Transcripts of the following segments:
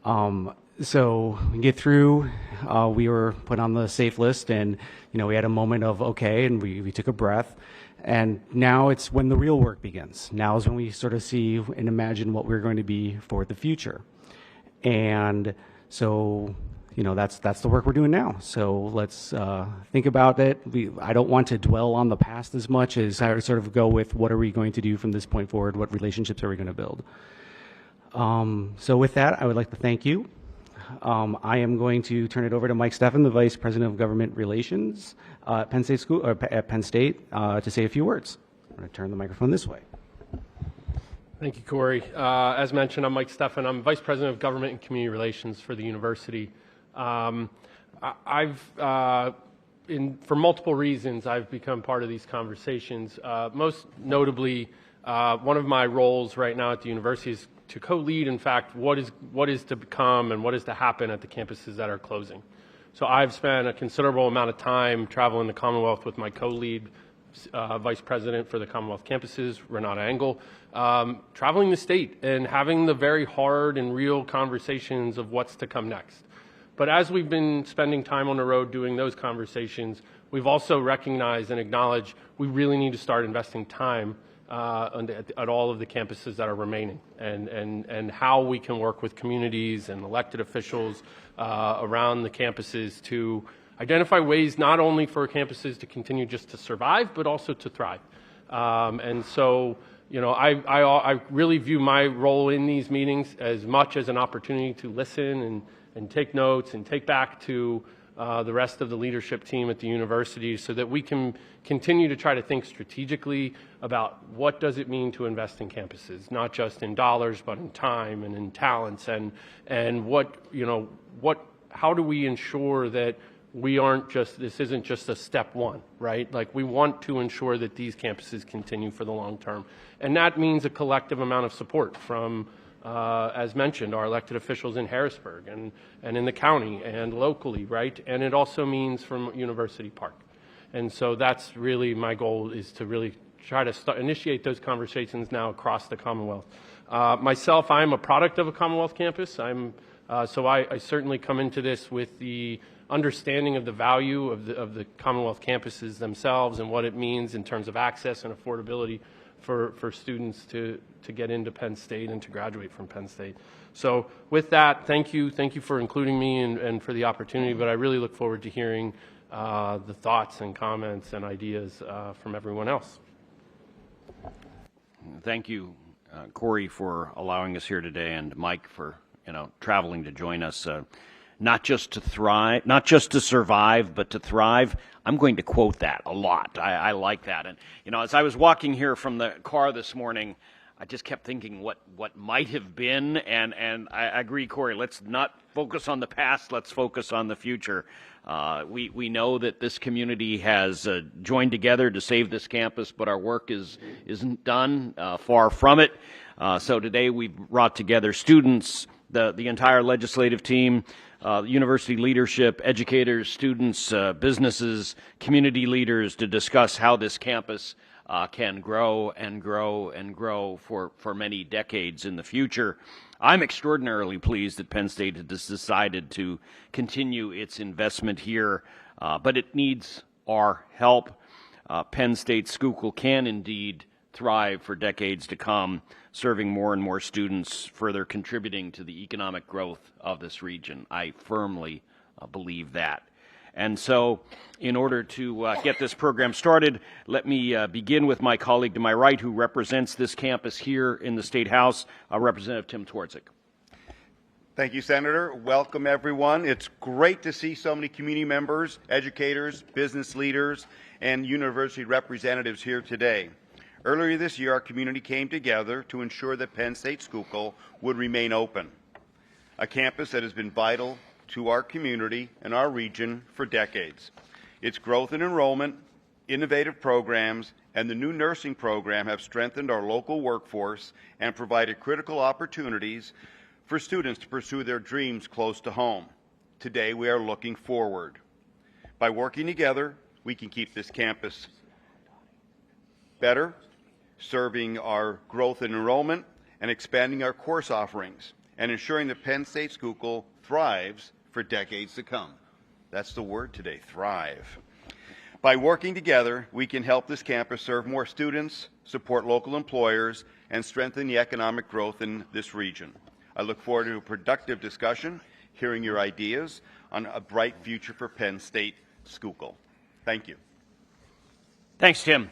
So we get through, we were put on the safe list, and we had a moment of okay, and we took a breath. And now it's when the real work begins. Now is when we sort of see and imagine what we're going to be for the future. And so, that's the work we're doing now. So let's think about it. I don't want to dwell on the past as much as I sort of go with what are we going to do from this point forward? What relationships are we going to build? So with that, I would like to thank you. I am going to turn it over to Mike Steffen, the Vice President of Government Relations at Penn State, to say a few words. I'm going to turn the microphone this way. Thank you, Corey. As mentioned, I'm Mike Steffen. I'm Vice President of Government and Community Relations for the university. For multiple reasons, I've become part of these conversations. Most notably, one of my roles right now at the university is to co-lead, in fact, what is to become and what is to happen at the campuses that are closing. So I've spent a considerable amount of time traveling the Commonwealth with my co-lead, Vice President for the Commonwealth campuses, Renata Engel, traveling the state and having the very hard and real conversations of what's to come next. But as we've been spending time on the road doing those conversations, we've also recognized and acknowledged we really need to start investing time at all of the campuses that are remaining, and how we can work with communities and elected officials around the campuses to identify ways not only for campuses to continue just to survive, but also to thrive. And so, I really view my role in these meetings as much as an opportunity to listen and take notes and take back to the rest of the leadership team at the university so that we can continue to try to think strategically about what does it mean to invest in campuses, not just in dollars, but in time and in talents, and how do we ensure that this isn't just a step one, right? Like, we want to ensure that these campuses continue for the long term. And that means a collective amount of support from, as mentioned, our elected officials in Harrisburg and in the county and locally, right? And it also means from University Park. And so that's really my goal, is to really try to initiate those conversations now across the Commonwealth. Myself, I'm a product of a Commonwealth campus. So I certainly come into this with the understanding of the value of the Commonwealth campuses themselves and what it means in terms of access and affordability for students to get into Penn State and to graduate from Penn State. So with that, thank you for including me and for the opportunity, but I really look forward to hearing the thoughts and comments and ideas from everyone else. Thank you, Corey, for allowing us here today, and Mike for traveling to join us. Not just to thrive, not just to survive, but to thrive. I'm going to quote that a lot. I like that. And, as I was walking here from the car this morning, I just kept thinking what might have been. And I agree, Corey, let's not focus on the past. Let's focus on the future. We know that this community has joined together to save this campus, but our work isn't done, far from it. So today we brought together students, the entire legislative team, university leadership, educators, students, businesses, community leaders to discuss how this campus can grow and grow and grow for many decades in the future. I'm extraordinarily pleased that Penn State has decided to continue its investment here, but it needs our help. Penn State Schuylkill can indeed thrive for decades to come, serving more and more students, further contributing to the economic growth of this region. I firmly believe that. And so, in order to get this program started, let me begin with my colleague to my right, who represents this campus here in the State House, Representative Tim Twardzik. Thank you, Senator. Welcome, everyone. It's great to see so many community members, educators, business leaders, and university representatives here today. Earlier this year, our community came together to ensure that Penn State Schuylkill would remain open, a campus that has been vital to our community and our region for decades. Its growth in enrollment, innovative programs, and the new nursing program have strengthened our local workforce and provided critical opportunities for students to pursue their dreams close to home. Today, we are looking forward. By working together, we can keep this campus better, serving our growth in enrollment and expanding our course offerings, and ensuring that Penn State Schuylkill thrives for decades to come. That's the word today, thrive. By working together, we can help this campus serve more students, support local employers, and strengthen the economic growth in this region. I look forward to a productive discussion, hearing your ideas on a bright future for Penn State Schuylkill. Thank you. Thanks, Tim.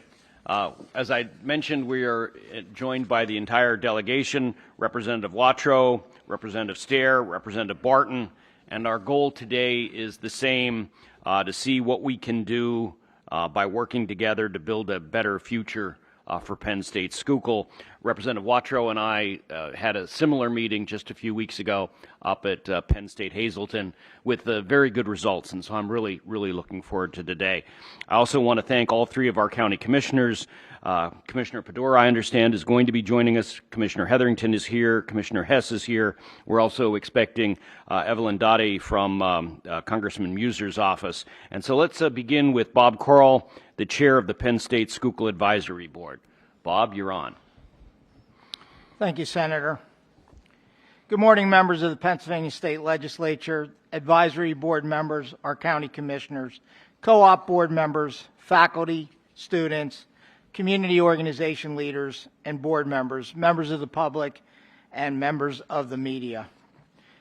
As I mentioned, we are joined by the entire delegation, Representative Watrow, Representative Stair, Representative Barton, and our goal today is the same, to see what we can do by working together to build a better future for Penn State Schuylkill. Representative Watrow and I had a similar meeting just a few weeks ago up at Penn State Hazleton with very good results, and so I'm really looking forward to today. I also want to thank all three of our county commissioners. Commissioner Pedora, I understand, is going to be joining us. Commissioner Hetherington is here. Commissioner Hess is here. We're also expecting Evelyn Dottie from Congressman Muser's office. And so let's begin with Bob Corll, the chair of the Penn State Schuylkill Advisory Board. Bob, you're on. Thank you, Senator. Good morning, members of the Pennsylvania State Legislature, advisory board members, our county commissioners, co-op board members, faculty, students, community organization leaders, and board members, members of the public, and members of the media.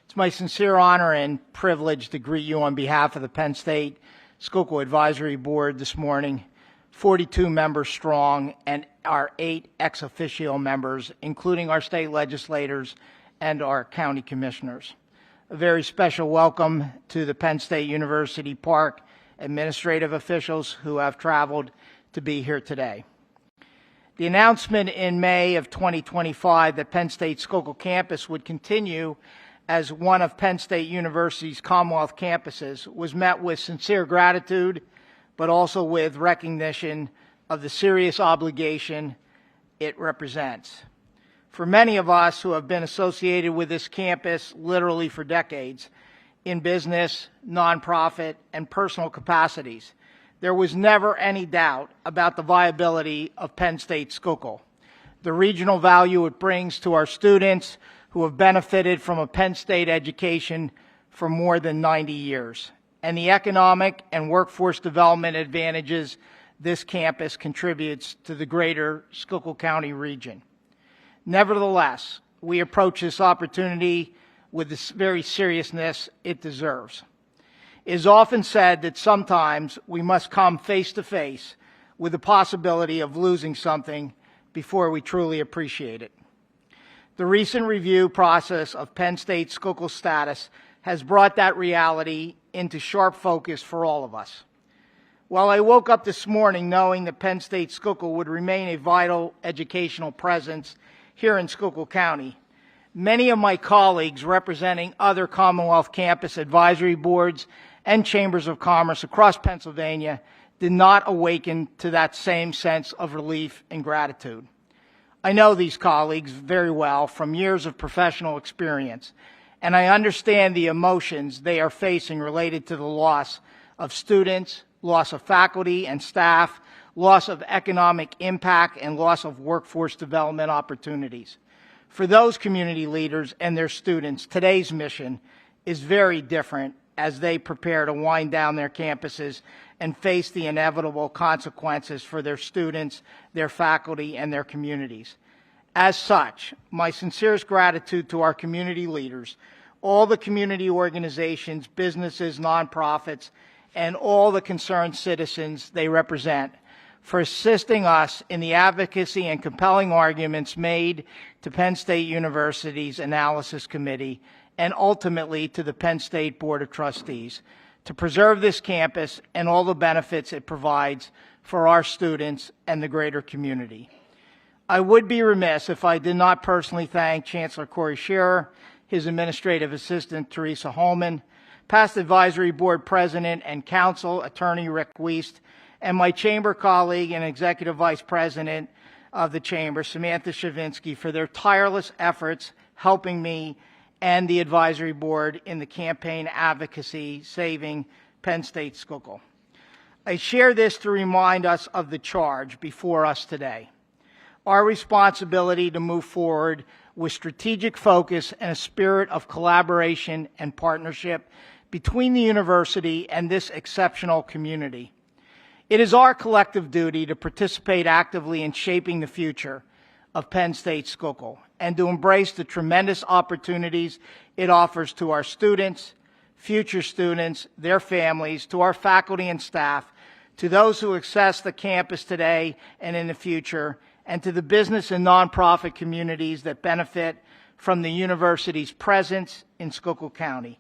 It's my sincere honor and privilege to greet you on behalf of the Penn State Schuylkill Advisory Board this morning, 42 members strong, and our 8 ex officio members, including our state legislators and our county commissioners. A very special welcome to the Penn State University Park administrative officials who have traveled to be here today. The announcement in May of 2025 that Penn State Schuylkill campus would continue as one of Penn State University's Commonwealth campuses was met with sincere gratitude, but also with recognition of the serious obligation it represents. For many of us who have been associated with this campus literally for decades, in business, nonprofit, and personal capacities, there was never any doubt about the viability of Penn State Schuylkill, the regional value it brings to our students who have benefited from a Penn State education for more than 90 years, and the economic and workforce development advantages this campus contributes to the greater Schuylkill County region. Nevertheless, we approach this opportunity with the very seriousness it deserves. It is often said that sometimes we must come face to face with the possibility of losing something before we truly appreciate it. The recent review process of Penn State Schuylkill's status has brought that reality into sharp focus for all of us. While I woke up this morning knowing that Penn State Schuylkill would remain a vital educational presence here in Schuylkill County, many of my colleagues representing other Commonwealth campus advisory boards and chambers of commerce across Pennsylvania did not awaken to that same sense of relief and gratitude. I know these colleagues very well from years of professional experience, and I understand the emotions they are facing related to the loss of students, loss of faculty and staff, loss of economic impact, and loss of workforce development opportunities. For those community leaders and their students, today's mission is very different as they prepare to wind down their campuses and face the inevitable consequences for their students, their faculty, and their communities. As such, my sincerest gratitude to our community leaders, all the community organizations, businesses, nonprofits, and all the concerned citizens they represent for assisting us in the advocacy and compelling arguments made to Penn State University's Analysis Committee and ultimately to the Penn State Board of Trustees to preserve this campus and all the benefits it provides for our students and the greater community. I would be remiss if I did not personally thank Chancellor Corey Scherer, his administrative assistant Teresa Holman, past advisory board president and counsel attorney Rick Wiest, and my chamber colleague and executive vice president of the chamber, Samantha Shavinsky, for their tireless efforts helping me and the advisory board in the campaign advocacy saving Penn State Schuylkill. I share this to remind us of the charge before us today, our responsibility to move forward with strategic focus and a spirit of collaboration and partnership between the university and this exceptional community. It is our collective duty to participate actively in shaping the future of Penn State Schuylkill and to embrace the tremendous opportunities it offers to our students, future students, their families, to our faculty and staff, to those who access the campus today and in the future, and to the business and nonprofit communities that benefit from the university's presence in Schuylkill County.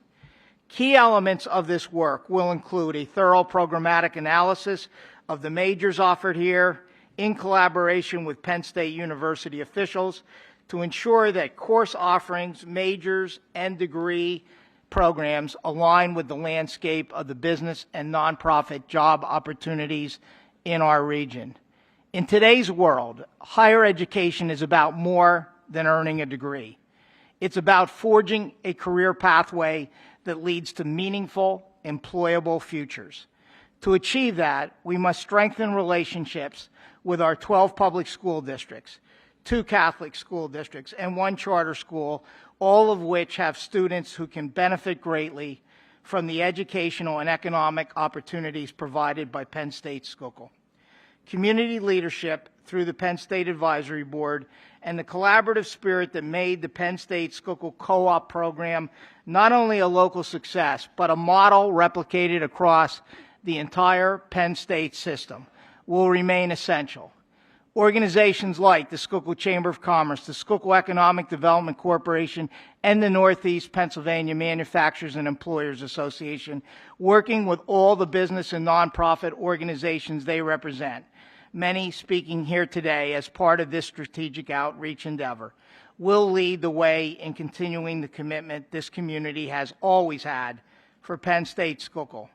Key elements of this work will include a thorough programmatic analysis of the majors offered here in collaboration with Penn State University officials to ensure that course offerings, majors, and degree programs align with the landscape of the business and nonprofit job opportunities in our region. In today's world, higher education is about more than earning a degree. It's about forging a career pathway that leads to meaningful, employable futures. To achieve that, we must strengthen relationships with our 12 public school districts, 2 Catholic school districts, and 1 charter school, all of which have students who can benefit greatly from the educational and economic opportunities provided by Penn State Schuylkill. Community leadership through the Penn State Advisory Board and the collaborative spirit that made the Penn State Schuylkill Co-op program not only a local success, but a model replicated across the entire Penn State system will remain essential. Organizations like the Schuylkill Chamber of Commerce, the Schuylkill Economic Development Corporation, and the Northeast Pennsylvania Manufacturers and Employers Association, working with all the business and nonprofit organizations they represent, many speaking here today as part of this strategic outreach endeavor, will lead the way in continuing the commitment this community has always had for Penn State Schuylkill.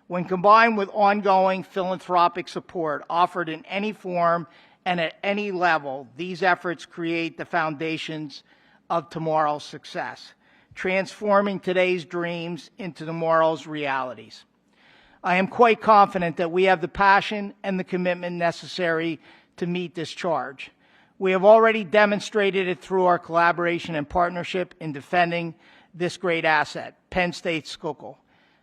When combined with ongoing philanthropic support offered in any form and at any level, these efforts create the foundations of tomorrow's success, transforming today's dreams into tomorrow's realities. I am quite confident that we have the passion and the commitment necessary to meet this charge. We have already demonstrated it through our collaboration and partnership in defending this great asset, Penn State Schuylkill.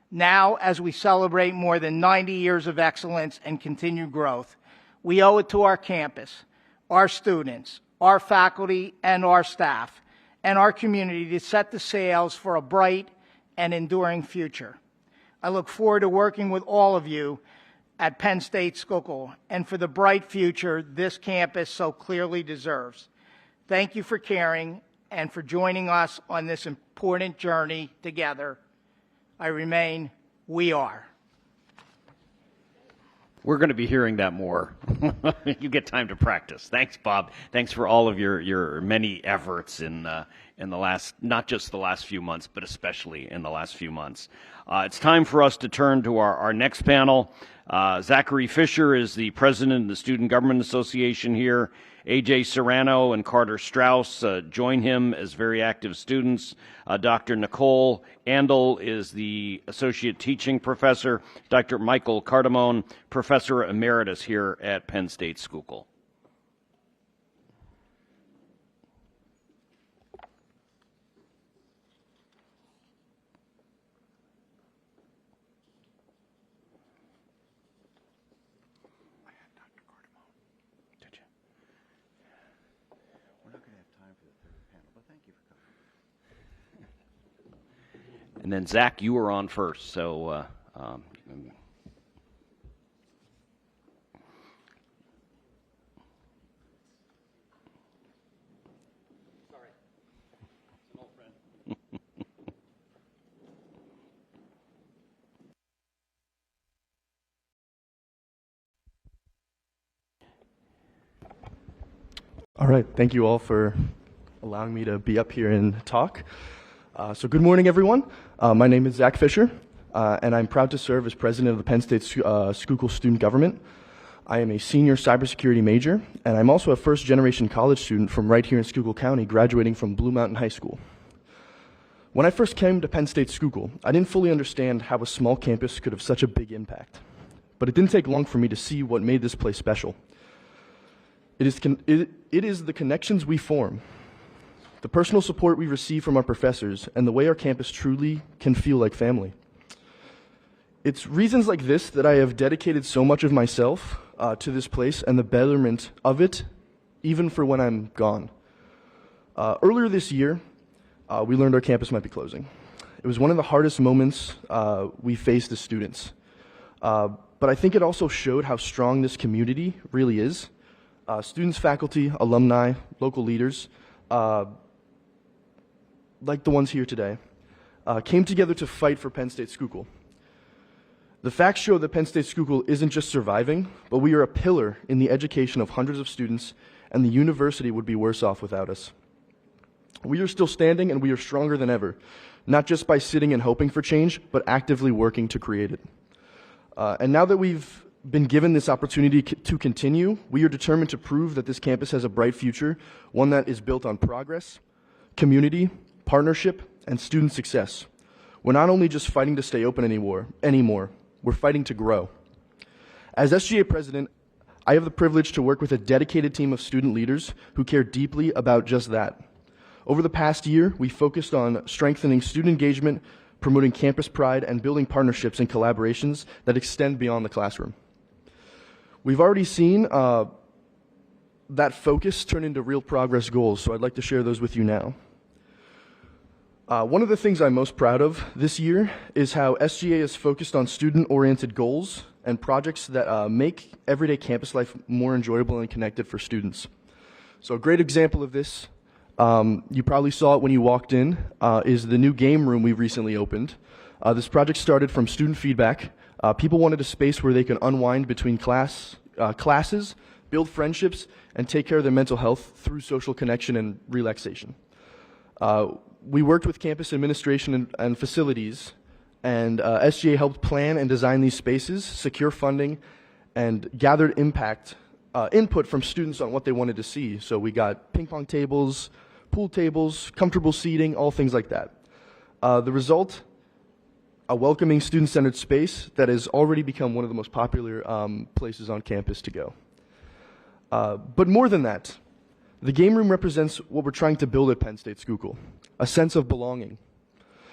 Now, as we celebrate more than 90 years of excellence and continued growth, we owe it to our campus, our students, our faculty, and our staff, and our community to set the sails for a bright and enduring future. I look forward to working with all of you at Penn State Schuylkill and for the bright future this campus so clearly deserves. Thank you for caring and for joining us on this important journey together. I remain, we are. We're going to be hearing that more. You get time to practice. Thanks, Bob. Thanks for all of your many efforts in the last, not just the last few months, but especially in the last few months. It's time for us to turn to our next panel. Zachary Fisher is the president of the Student Government Association here. A.J. Serrano and Carter Strauss join him as very active students. Dr. Nicole Andel is the associate teaching professor. Dr. Michael Cardamone, professor emeritus here at Penn State Schuylkill. And then, Zach, you were on first, so Sorry, small friend. All right, thank you all for allowing me to be up here and talk. So good morning, everyone. My name is Zach Fisher, and I'm proud to serve as president of the Penn State Schuylkill Student Government. I am a senior cybersecurity major, and I'm also a first-generation college student from right here in Schuylkill County, graduating from Blue Mountain High School. When I first came to Penn State Schuylkill, I didn't fully understand how a small campus could have such a big impact. But it didn't take long for me to see what made this place special. It is the connections we form the personal support we receive from our professors, and the way our campus truly can feel like family. It's reasons like this that I have dedicated so much of myself to this place and the betterment of it, even for when I'm gone. Earlier this year, we learned our campus might be closing. It was one of the hardest moments we faced as students. But I think it also showed how strong this community really is. Students, faculty, alumni, local leaders, like the ones here today, came together to fight for Penn State Schuylkill. The facts show that Penn State Schuylkill isn't just surviving, but we are a pillar in the education of hundreds of students, and the university would be worse off without us. We are still standing, and we are stronger than ever, not just by sitting and hoping for change, but actively working to create it. And now that we've been given this opportunity to continue, we are determined to prove that this campus has a bright future, one that is built on progress, community, partnership, and student success. We're not only just fighting to stay open anymore, we're fighting to grow. As SGA president, I have the privilege to work with a dedicated team of student leaders who care deeply about just that. Over the past year, we focused on strengthening student engagement, promoting campus pride, and building partnerships and collaborations that extend beyond the classroom. We've already seen that focus turn into real progress goals, so I'd like to share those with you now. One of the things I'm most proud of this year is how SGA is focused on student-oriented goals and projects that make everyday campus life more enjoyable and connected for students. So a great example of this, you probably saw it when you walked in, is the new game room we recently opened. This project started from student feedback. People wanted a space where they could unwind between classes, build friendships, and take care of their mental health through social connection and relaxation. We worked with campus administration and facilities, and SGA helped plan and design these spaces, secure funding, and gathered input from students on what they wanted to see. So we got ping pong tables, pool tables, comfortable seating, all things like that. The result, a welcoming student-centered space that has already become one of the most popular places on campus to go. But more than that, the game room represents what we're trying to build at Penn State Schuylkill, a sense of belonging.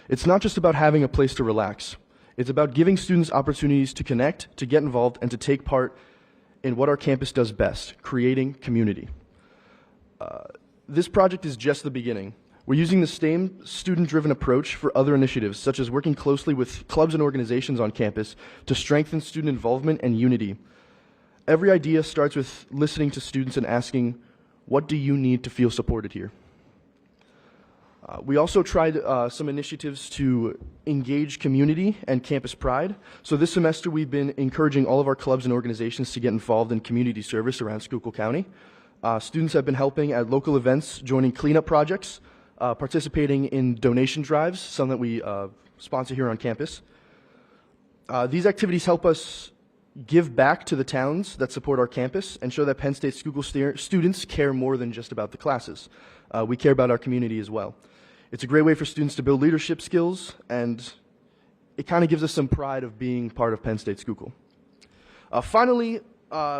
It's not just about having a place to relax. It's about giving students opportunities to connect, to get involved, and to take part in what our campus does best, creating community. This project is just the beginning. We're using the same student-driven approach for other initiatives, such as working closely with clubs and organizations on campus to strengthen student involvement and unity. Every idea starts with listening to students and asking, what do you need to feel supported here? We also tried some initiatives to engage community and campus pride. So this semester we've been encouraging all of our clubs and organizations to get involved in community service around Schuylkill County. Students have been helping at local events, joining cleanup projects, participating in donation drives, some that we sponsor here on campus. These activities help us give back to the towns that support our campus and show that Penn State Schuylkill students care more than just about the classes. We care about our community as well. It's a great way for students to build leadership skills, and it kind of gives us some pride of being part of Penn State Schuylkill. Finally,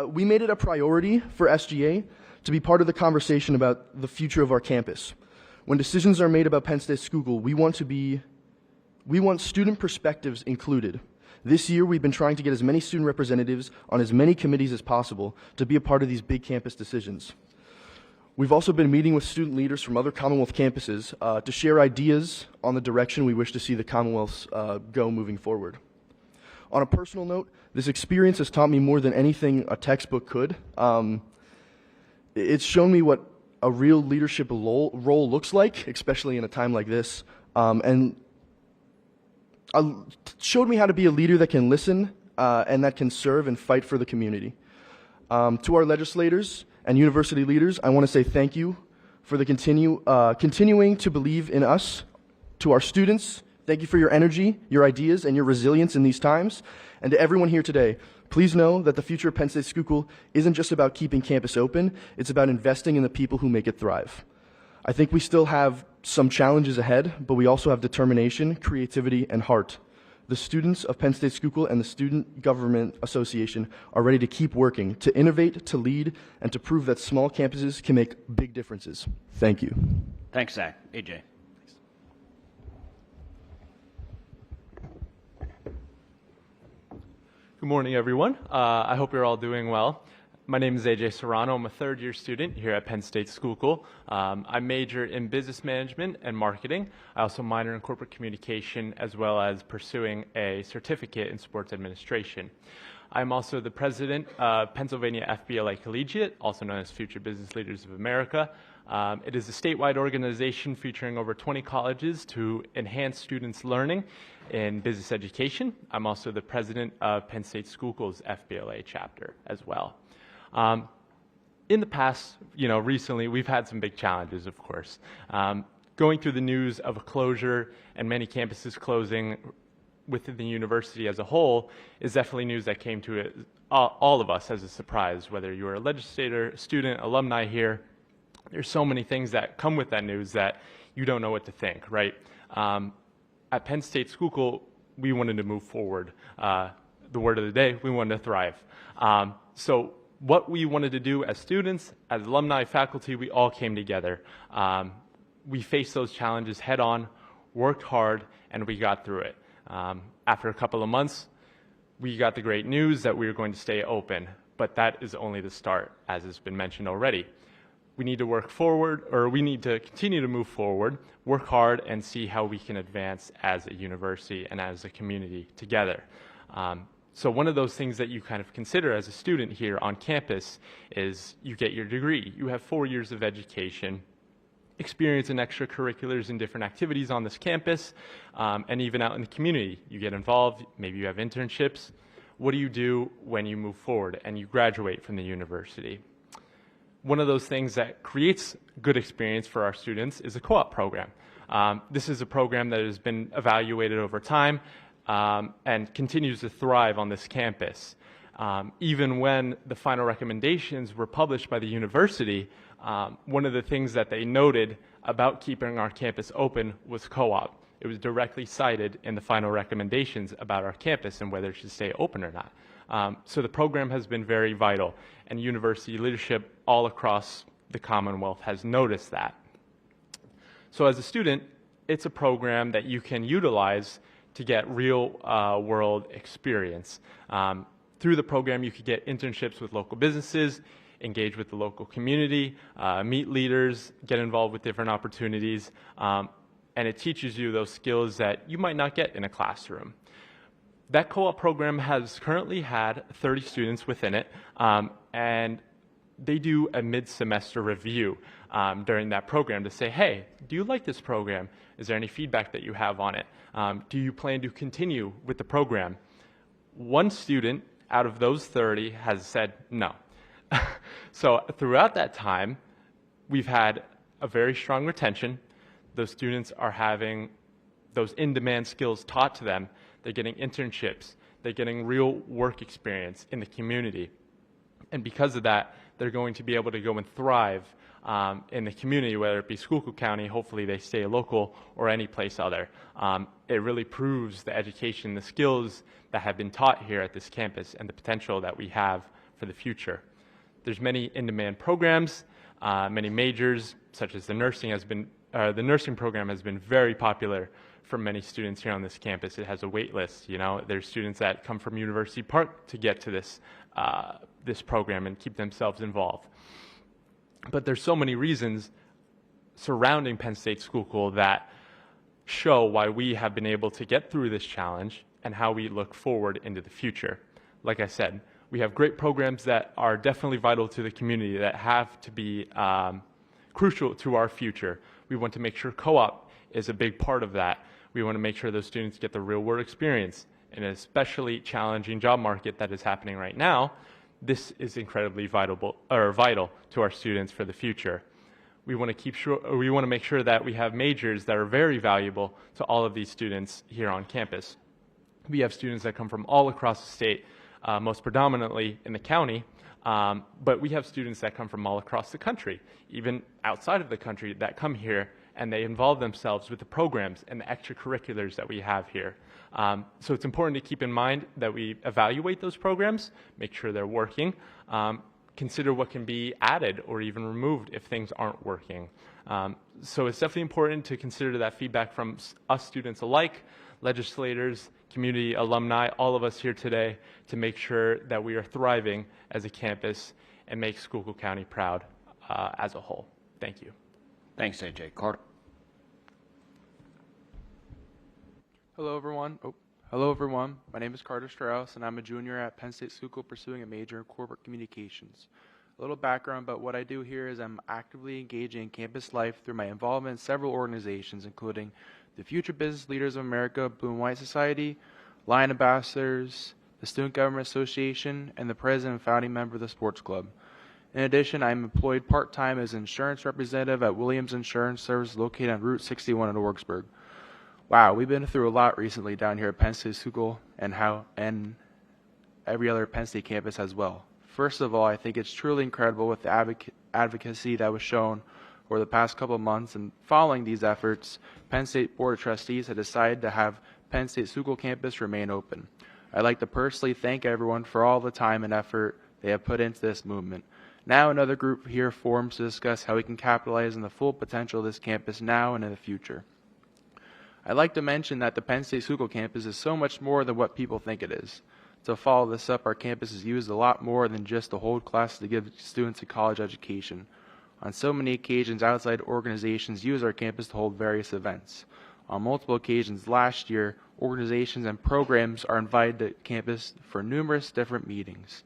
we made it a priority for SGA to be part of the conversation about the future of our campus. When decisions are made about Penn State Schuylkill, we want student perspectives included. This year, we've been trying to get as many student representatives on as many committees as possible to be a part of these big campus decisions. We've also been meeting with student leaders from other Commonwealth campuses to share ideas on the direction we wish to see the Commonwealths go moving forward. On a personal note, this experience has taught me more than anything a textbook could. It's shown me what a real leadership role looks like, especially in a time like this, and showed me how to be a leader that can listen and that can serve and fight for the community. To our legislators and university leaders, I want to say thank you for the continuing to believe in us. To our students, thank you for your energy, your ideas, and your resilience in these times. And to everyone here today, please know that the future of Penn State Schuylkill isn't just about keeping campus open, it's about investing in the people who make it thrive. I think we still have some challenges ahead, but we also have determination, creativity, and heart. The students of Penn State Schuylkill and the Student Government Association are ready to keep working, to innovate, to lead, and to prove that small campuses can make big differences. Thank you. Thanks, Zach. AJ. Good morning, everyone. I hope you're all doing well. My name is AJ Serrano. I'm a third-year student here at Penn State Schuylkill. I major in business management and marketing. I also minor in corporate communication, as well as pursuing a certificate in sports administration. I'm also the president of Pennsylvania FBLA Collegiate, also known as Future Business Leaders of America. It is a statewide organization featuring over 20 colleges to enhance students' learning in business education. I'm also the president of Penn State Schuylkill's FBLA chapter as well. In the past, recently, we've had some big challenges, of course. Going through the news of a closure and many campuses closing within the university as a whole is definitely news that came to all of us as a surprise, whether you're a legislator, student, alumni here. There's so many things that come with that news that you don't know what to think, right? At Penn State Schuylkill, we wanted to move forward. The word of the day, we wanted to thrive. So what we wanted to do as students, as alumni, faculty, we all came together. We faced those challenges head on, worked hard, and we got through it. After a couple of months, we got the great news that we were going to stay open, but that is only the start, as has been mentioned already. We need to work forward, or we need to continue to move forward, work hard, and see how we can advance as a university and as a community together. So one of those things that you kind of consider as a student here on campus is you get your degree. You have 4 years of education, experience in extracurriculars and different activities on this campus, and even out in the community. You get involved, maybe you have internships. What do you do when you move forward and you graduate from the university? One of those things that creates good experience for our students is a co-op program. This is a program that has been evaluated over time and continues to thrive on this campus. Even when the final recommendations were published by the university, one of the things that they noted about keeping our campus open was co-op. It was directly cited in the final recommendations about our campus and whether it should stay open or not. So the program has been very vital, and university leadership all across the Commonwealth has noticed that. So as a student, it's a program that you can utilize to get real world experience. Through the program, you could get internships with local businesses, engage with the local community, meet leaders, get involved with different opportunities, and it teaches you those skills that you might not get in a classroom. That co-op program has currently had 30 students within it, and they do a mid-semester review during that program to say, hey, do you like this program? Is there any feedback that you have on it? Do you plan to continue with the program? One student out of those 30 has said no. So throughout that time, we've had a very strong retention. Those students are having those in-demand skills taught to them. They're getting internships. They're getting real work experience in the community. And because of that, they're going to be able to go and thrive in the community, whether it be Schuylkill County, hopefully they stay local, or any place other. It really proves the education, the skills that have been taught here at this campus, and the potential that we have for the future. There's many in-demand programs, many majors, such as the nursing program has been very popular for many students here on this campus. It has a wait list. There's students that come from University Park to get to this program and keep themselves involved. But there's so many reasons surrounding Penn State Schuylkill that show why we have been able to get through this challenge and how we look forward into the future. Like I said, we have great programs that are definitely vital to the community that have to be crucial to our future. We want to make sure co-op is a big part of that. We want to make sure those students get the real-world experience. In an especially challenging job market that is happening right now, this is incredibly vital to our students for the future. We want to make sure that we have majors that are very valuable to all of these students here on campus. We have students that come from all across the state, most predominantly in the county, but we have students that come from all across the country, even outside of the country, that come here and they involve themselves with the programs and the extracurriculars that we have here. So it's important to keep in mind that we evaluate those programs, make sure they're working, consider what can be added or even removed if things aren't working. So it's definitely important to consider that feedback from us students alike, legislators, community, alumni, all of us here today, to make sure that we are thriving as a campus and make Schuylkill County proud as a whole. Thank you. Thanks, AJ. Carter. Hello, everyone. Hello, everyone. My name is Carter Strauss, and I'm a junior at Penn State Schuylkill pursuing a major in corporate communications. A little background about what I do here is I'm actively engaging in campus life through my involvement in several organizations, including the Future Business Leaders of America Blue and White Society, Lion Ambassadors, the Student Government Association, and the president and founding member of the Sports Club. In addition, I'm employed part-time as an insurance representative at Williams Insurance Service located on Route 61 in Orksburg. Wow, we've been through a lot recently down here at Penn State Schuylkill and every other Penn State campus as well. First of all, I think it's truly incredible with the advocacy that was shown over the past couple of months, and following these efforts, Penn State Board of Trustees had decided to have Penn State Schuylkill campus remain open. I'd like to personally thank everyone for all the time and effort they have put into this movement. Now another group here forms to discuss how we can capitalize on the full potential of this campus now and in the future. I'd like to mention that the Penn State Schuylkill campus is so much more than what people think it is. To follow this up, our campus is used a lot more than just to hold classes to give students a college education. On so many occasions, outside organizations use our campus to hold various events. On multiple occasions last year, organizations and programs are invited to campus for numerous different meetings.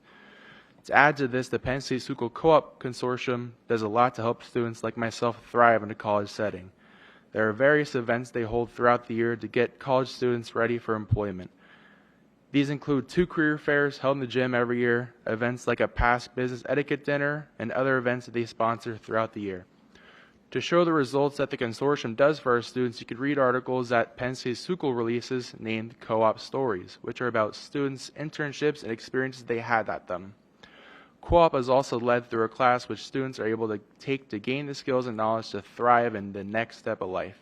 To add to this, the Penn State Schuylkill Co-op Consortium does a lot to help students like myself thrive in a college setting. There are various events they hold throughout the year to get college students ready for employment. These include 2 career fairs held in the gym every year, events like a past business etiquette dinner, and other events that they sponsor throughout the year. To show the results that the consortium does for our students, you could read articles that Penn State Schuylkill releases named Co-op Stories, which are about students' internships and experiences they had at them. Co-op is also led through a class which students are able to take to gain the skills and knowledge to thrive in the next step of life.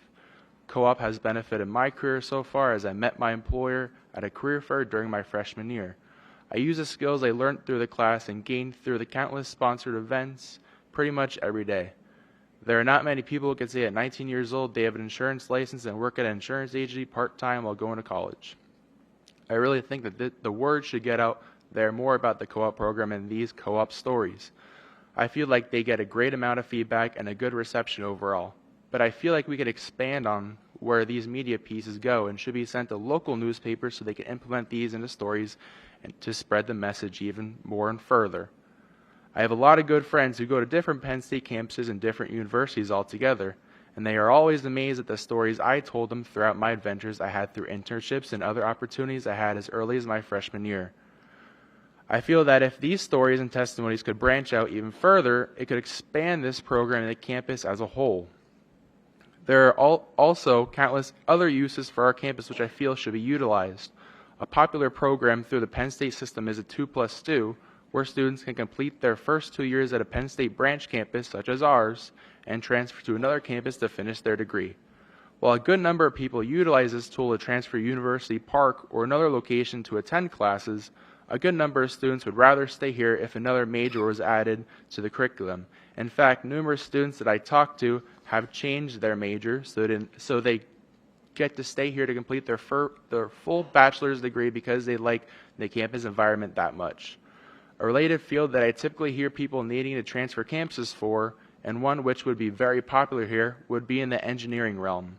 Co-op has benefited my career so far as I met my employer at a career fair during my freshman year. I use the skills I learned through the class and gained through the countless sponsored events pretty much every day. There are not many people who can say at 19 years old they have an insurance license and work at an insurance agency part-time while going to college. I really think that the word should get out there more about the co-op program and these co-op stories. I feel like they get a great amount of feedback and a good reception overall. But I feel like we could expand on where these media pieces go and should be sent to local newspapers so they can implement these into stories and to spread the message even more and further. I have a lot of good friends who go to different Penn State campuses and different universities altogether, and they are always amazed at the stories I told them throughout my adventures I had through internships and other opportunities I had as early as my freshman year. I feel that if these stories and testimonies could branch out even further, it could expand this program and the campus as a whole. There are also countless other uses for our campus which I feel should be utilized. A popular program through the Penn State system is a 2+2, where students can complete their first 2 years at a Penn State branch campus, such as ours, and transfer to another campus to finish their degree. While a good number of people utilize this tool to transfer to University Park or another location to attend classes, a good number of students would rather stay here if another major was added to the curriculum. In fact, numerous students that I talked to have changed their major so they get to stay here to complete their full bachelor's degree because they like the campus environment that much. A related field that I typically hear people needing to transfer campuses for, and one which would be very popular here, would be in the engineering realm.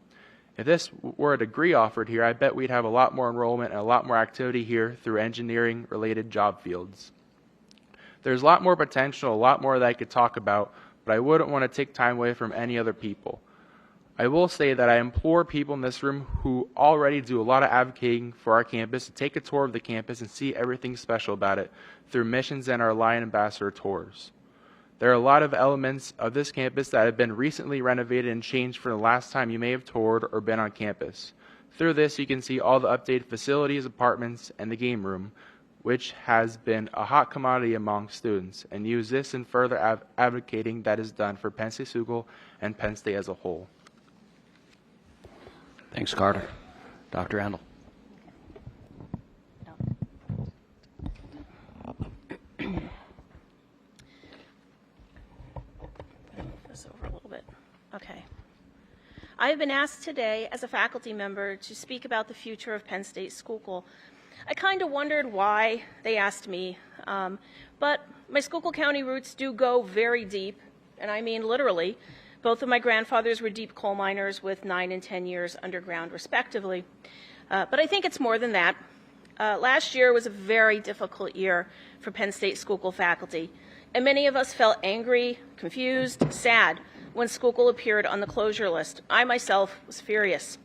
If this were a degree offered here, I bet we'd have a lot more enrollment and a lot more activity here through engineering-related job fields. There's a lot more potential, a lot more that I could talk about, but I wouldn't want to take time away from any other people. I will say that I implore people in this room who already do a lot of advocating for our campus to take a tour of the campus and see everything special about it through missions and our Lion Ambassador tours. There are a lot of elements of this campus that have been recently renovated and changed from the last time you may have toured or been on campus. Through this, you can see all the updated facilities, apartments, and the game room, which has been a hot commodity among students, and use this in further advocating that is done for Penn State Schuylkill and Penn State as a whole. Thanks, Carter. Dr. Handel. This over a little bit. Okay. I have been asked today as a faculty member to speak about the future of Penn State Schuylkill. I kind of wondered why they asked me, but my Schuylkill County roots do go very deep, and I mean literally. Both of my grandfathers were deep coal miners with 9 and 10 years underground, respectively. But I think it's more than that. Last year was a very difficult year for Penn State Schuylkill faculty, and many of us felt angry, confused, sad when Schuylkill appeared on the closure list. I myself was furious.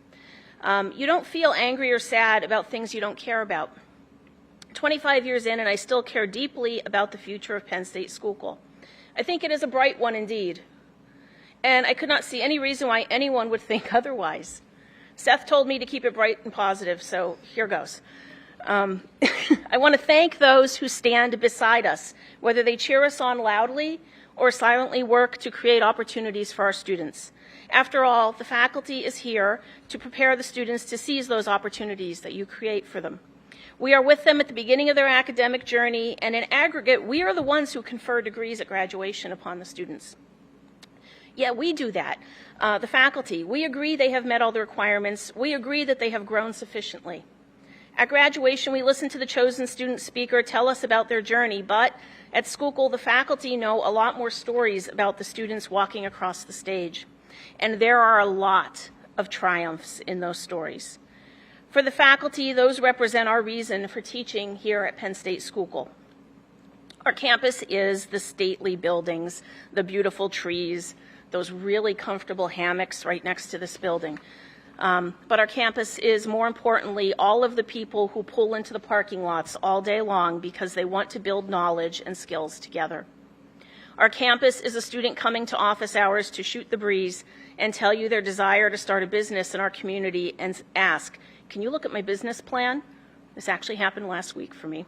You don't feel angry or sad about things you don't care about. 25 years in, and I still care deeply about the future of Penn State Schuylkill. I think it is a bright one indeed, and I could not see any reason why anyone would think otherwise. Seth told me to keep it bright and positive, so here goes. I want to thank those who stand beside us, whether they cheer us on loudly or silently work to create opportunities for our students. After all, the faculty is here to prepare the students to seize those opportunities that you create for them. We are with them at the beginning of their academic journey, and in aggregate, we are the ones who confer degrees at graduation upon the students. Yeah, we do that. The faculty, we agree they have met all the requirements. We agree that they have grown sufficiently. At graduation, we listen to the chosen student speaker tell us about their journey, but at Schuylkill, the faculty know a lot more stories about the students walking across the stage. And there are a lot of triumphs in those stories. For the faculty, those represent our reason for teaching here at Penn State Schuylkill. Our campus is the stately buildings, the beautiful trees, those really comfortable hammocks right next to this building. But our campus is, more importantly, all of the people who pull into the parking lots all day long because they want to build knowledge and skills together. Our campus is a student coming to office hours to shoot the breeze and tell you their desire to start a business in our community and ask, can you look at my business plan? This actually happened last week for me.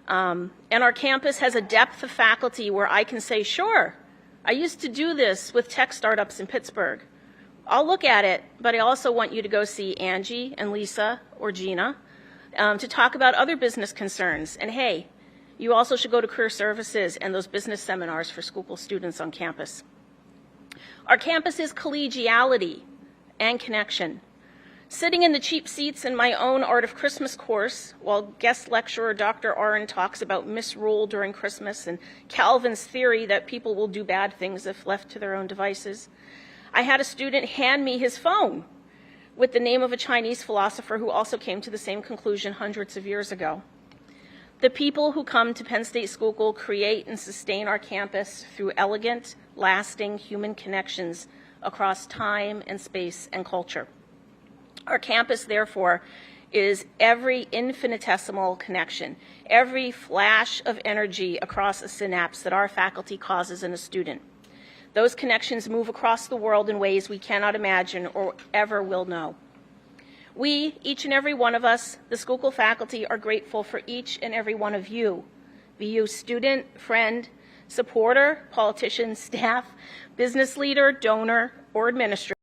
And our campus has a depth of faculty where I can say, sure, I used to do this with tech startups in Pittsburgh. I'll look at it, but I also want you to go see Angie and Lisa or Gina to talk about other business concerns. And hey, you also should go to career services and those business seminars for Schuylkill students on campus. Our campus is collegiality and connection. Sitting in the cheap seats in my own Art of Christmas course, while guest lecturer Dr. Aron talks about misrule during Christmas and Calvin's theory that people will do bad things if left to their own devices, I had a student hand me his phone with the name of a Chinese philosopher who also came to the same conclusion hundreds of years ago. The people who come to Penn State Schuylkill create and sustain our campus through elegant, lasting human connections across time and space and culture. Our campus, therefore, is every infinitesimal connection, every flash of energy across a synapse that our faculty causes in a student. Those connections move across the world in ways we cannot imagine or ever will know. We, each and every one of us, the Schuylkill faculty, are grateful for each and every one of you, be you student, friend, supporter, politician, staff, business leader, donor, or administrator,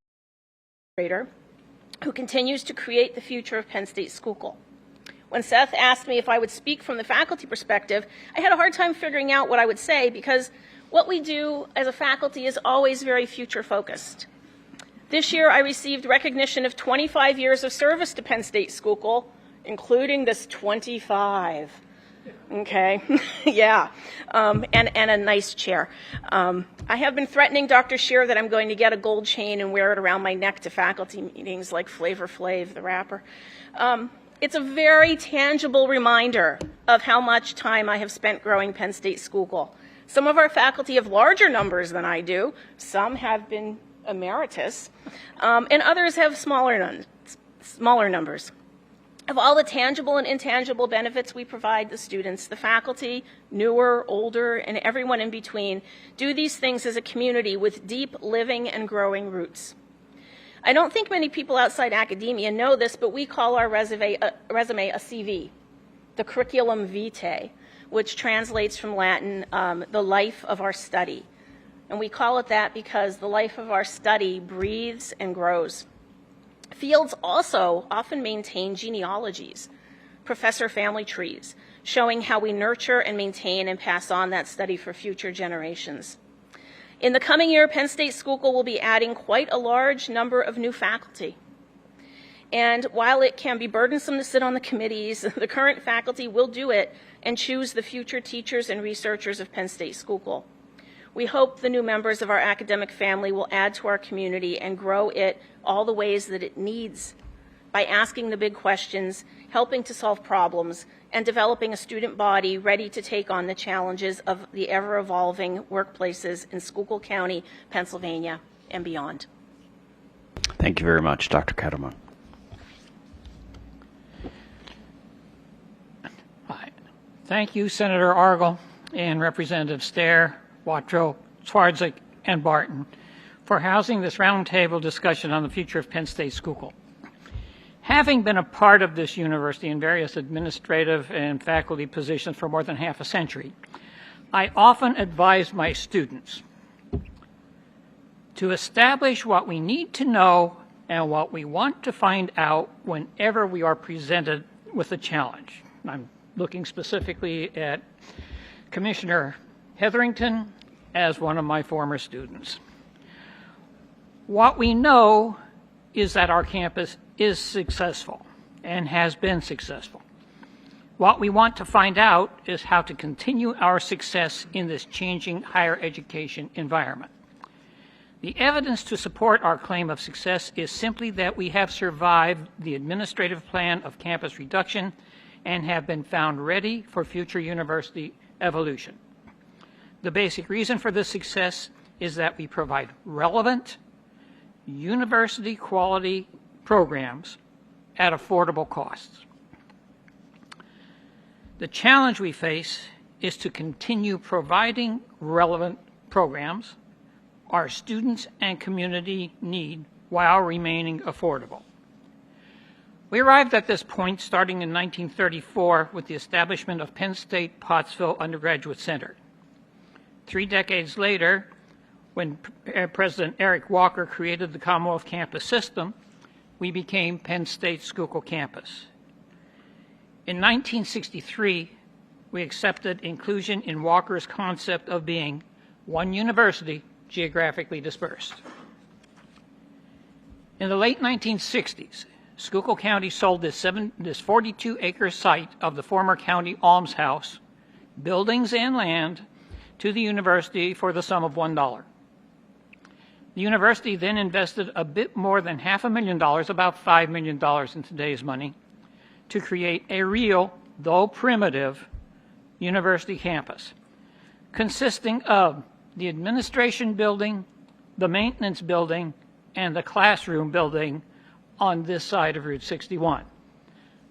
who continues to create the future of Penn State Schuylkill. When Seth asked me if I would speak from the faculty perspective, I had a hard time figuring out what I would say because what we do as a faculty is always very future-focused. This year, I received recognition of 25 years of service to Penn State Schuylkill, including this 25. Okay, yeah, and a nice chair. I have been threatening Dr. Scheer that I'm going to get a gold chain and wear it around my neck to faculty meetings like Flavor Flav, the rapper. It's a very tangible reminder of how much time I have spent growing Penn State Schuylkill. Some of our faculty have larger numbers than I do. Some have been emeritus, and others have smaller numbers. Of all the tangible and intangible benefits we provide the students, the faculty, newer, older, and everyone in between, do these things as a community with deep living and growing roots. I don't think many people outside academia know this, but we call our resume a CV, the curriculum vitae, which translates from Latin, the life of our study. And we call it that because the life of our study breathes and grows. Fields also often maintain genealogies, professor family trees, showing how we nurture and maintain and pass on that study for future generations. In the coming year, Penn State Schuylkill will be adding quite a large number of new faculty. And while it can be burdensome to sit on the committees, the current faculty will do it and choose the future teachers and researchers of Penn State Schuylkill. We hope the new members of our academic family will add to our community and grow it all the ways that it needs by asking the big questions, helping to solve problems, and developing a student body ready to take on the challenges of the ever-evolving workplaces in Schuylkill County, Pennsylvania, and beyond. Thank you very much, Dr. Ketterman. Hi. Thank you, Senator Argel and Representative Stair, Watrow, Swarzik, and Barton for housing this roundtable discussion on the future of Penn State Schuylkill. Having been a part of this university in various administrative and faculty positions for more than half a century, I often advise my students to establish what we need to know and what we want to find out whenever we are presented with a challenge. I'm looking specifically at Commissioner Hetherington as one of my former students. What we know is that our campus is successful and has been successful. What we want to find out is how to continue our success in this changing higher education environment. The evidence to support our claim of success is simply that we have survived the administrative plan of campus reduction and have been found ready for future university evolution. The basic reason for this success is that we provide relevant, university quality programs at affordable costs. The challenge we face is to continue providing relevant programs our students and community need while remaining affordable. We arrived at this point starting in 1934 with the establishment of Penn State Pottsville Undergraduate Center. 3 decades later, when President Eric Walker created the Commonwealth Campus System, we became Penn State Schuylkill Campus. In 1963, we accepted inclusion in Walker's concept of being one university geographically dispersed. In the late 1960s, Schuylkill County sold this 42-acre site of the former county almshouse, buildings and land, to the university for the sum of $1. The university then invested a bit more than $500,000, about $5 million in today's money, to create a real, though primitive, university campus, consisting of the administration building, the maintenance building, and the classroom building on this side of Route 61.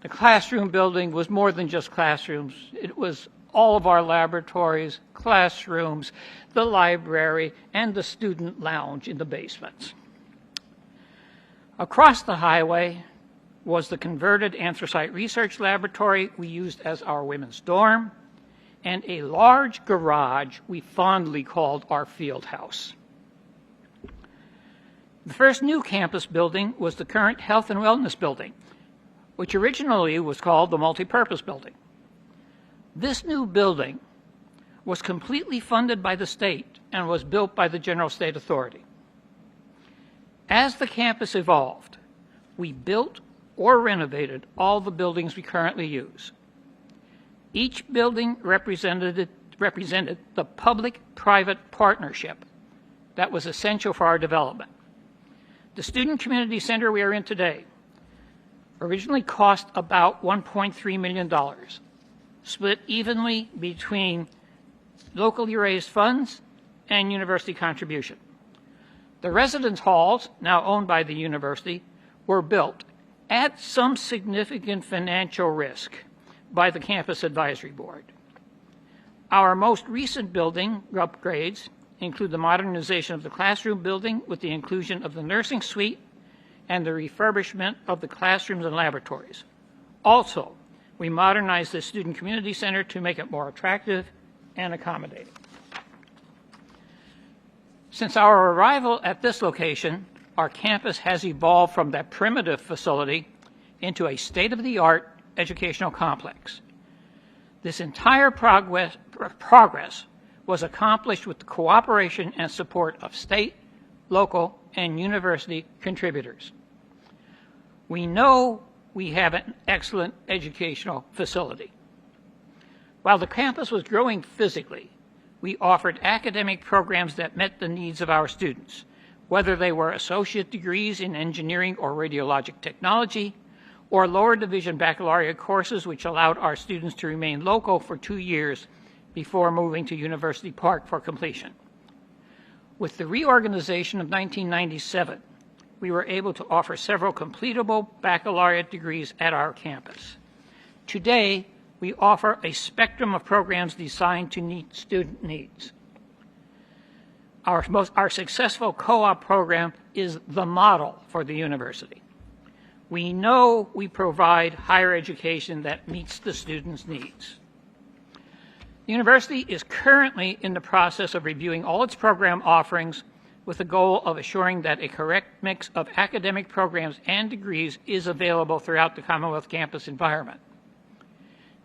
The classroom building was more than just classrooms. It was all of our laboratories, classrooms, the library, and the student lounge in the basements. Across the highway was the converted anthracite research laboratory we used as our women's dorm, and a large garage we fondly called our field house. The first new campus building was the current Health and Wellness Building, which originally was called the Multipurpose Building. This new building was completely funded by the state and was built by the General State Authority. As the campus evolved, we built or renovated all the buildings we currently use. Each building represented the public-private partnership that was essential for our development. The Student Community Center we are in today originally cost about $1.3 million, split evenly between locally raised funds and university contribution. The residence halls, now owned by the university, were built at some significant financial risk by the Campus Advisory Board. Our most recent building upgrades include the modernization of the classroom building with the inclusion of the nursing suite and the refurbishment of the classrooms and laboratories. Also, we modernized the Student Community Center to make it more attractive and accommodating. Since our arrival at this location, our campus has evolved from that primitive facility into a state-of-the-art educational complex. This entire progress was accomplished with the cooperation and support of state, local, and university contributors. We know we have an excellent educational facility. While the campus was growing physically, we offered academic programs that met the needs of our students, whether they were associate degrees in engineering or radiologic technology, or lower division baccalaureate courses which allowed our students to remain local for 2 years before moving to University Park for completion. With the reorganization of 1997, we were able to offer several completable baccalaureate degrees at our campus. Today, we offer a spectrum of programs designed to meet student needs. Our successful co-op program is the model for the university. We know we provide higher education that meets the students' needs. The university is currently in the process of reviewing all its program offerings with the goal of assuring that a correct mix of academic programs and degrees is available throughout the Commonwealth campus environment.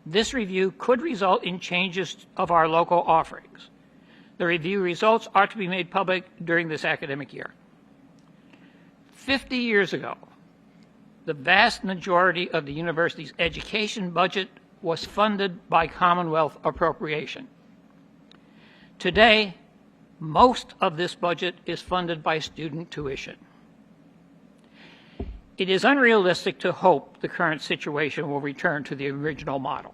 This review could result in changes of our local offerings. The review results are to be made public during this academic year. 50 years ago, the vast majority of the university's education budget was funded by Commonwealth appropriation. Today, most of this budget is funded by student tuition. It is unrealistic to hope the current situation will return to the original model.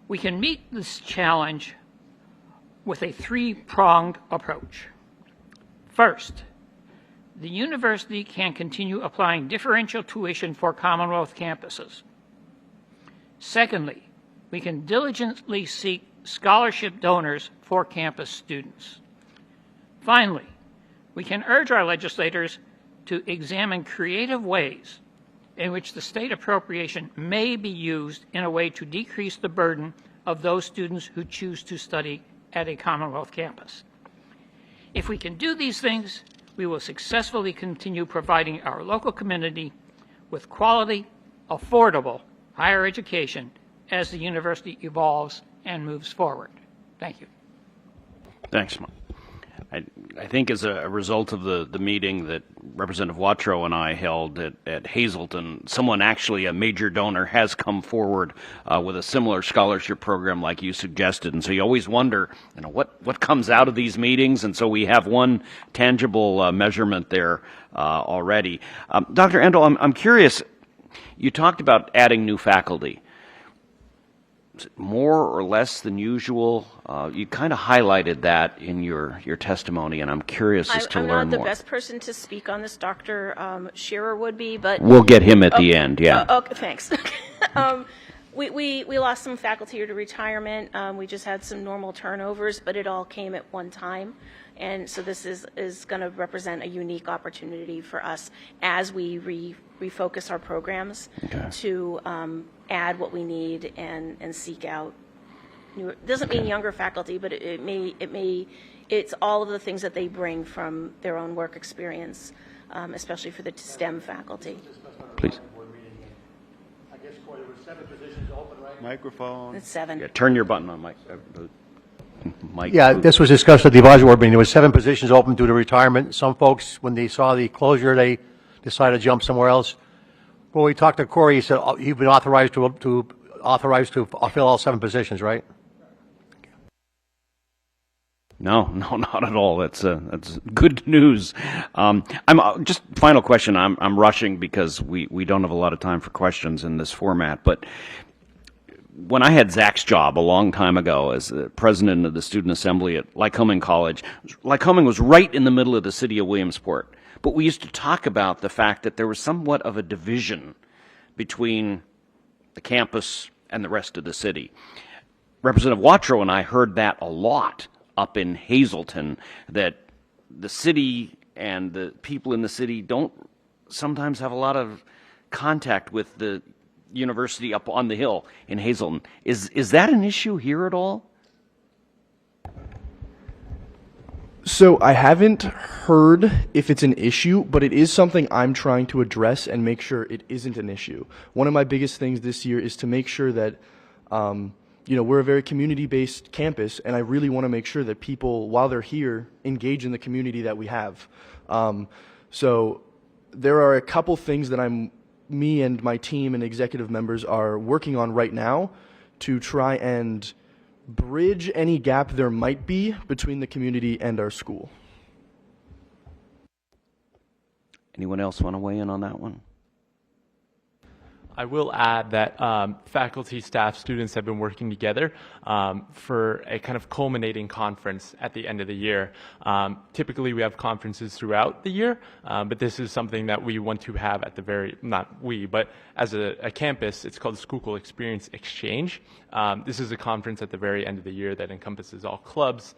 We can meet this challenge with a three-pronged approach. First, the university can continue applying differential tuition for Commonwealth campuses. Secondly, we can diligently seek scholarship donors for campus students. Finally, we can urge our legislators to examine creative ways in which the state appropriation may be used in a way to decrease the burden of those students who choose to study at a Commonwealth campus. If we can do these things, we will successfully continue providing our local community with quality, affordable higher education as the university evolves and moves forward. Thank you. Thanks, Mike. I think as a result of the meeting that Representative Watrow and I held at Hazleton, someone actually, a major donor, has come forward with a similar scholarship program like you suggested. And so you always wonder, what comes out of these meetings? And so we have one tangible measurement there already. Dr. Endel, I'm curious, you talked about adding new faculty. Is it more or less than usual? You kind of highlighted that in your testimony, and I'm curious as to learn more. I'm not the best person to speak on this. Dr. Shearer would be, but we'll get him at the end. Yeah. Okay, thanks. We lost some faculty to retirement. We just had some normal turnovers, but it all came at one time. And so this is going to represent a unique opportunity for us as we refocus our programs to add what we need and seek out newer. Doesn't mean younger faculty, but it's all of the things that they bring from their own work experience, especially for the STEM faculty. Please. I guess, Corey, there were 7 positions open, right? Microphone. It's 7. Yeah, turn your button on, Mike. Mike. Yeah, this was discussed at the advisory board meeting. There were 7 positions open due to retirement. Some folks, when they saw the closure, they decided to jump somewhere else. When we talked to Corey, he said he'd been authorized to fill all 7 positions, right? No, not at all. That's good news. I'm just final question. I'm rushing because we don't have a lot of time for questions in this format. But when I had Zach's job a long time ago as the president of the student assembly at Lycoming College, Lycoming was right in the middle of the city of Williamsport. But we used to talk about the fact that there was somewhat of a division between the campus and the rest of the city. Representative Watrow and I heard that a lot up in Hazleton, that the city and the people in the city don't sometimes have a lot of contact with the university up on the hill in Hazleton. Is that an issue here at all? So I haven't heard if it's an issue, but it is something I'm trying to address and make sure it isn't an issue. One of my biggest things this year is to make sure that, we're a very community-based campus, and I really want to make sure that people, while they're here, engage in the community that we have. So there are a couple things that me and my team and executive members are working on right now to try and bridge any gap there might be between the community and our school. Anyone else want to weigh in on that one? I will add that faculty, staff, students have been working together for a kind of culminating conference at the end of the year. Typically, we have conferences throughout the year, but this is something that we want to have at the but as a campus, it's called the Schuylkill Experience Exchange. This is a conference at the very end of the year that encompasses all clubs,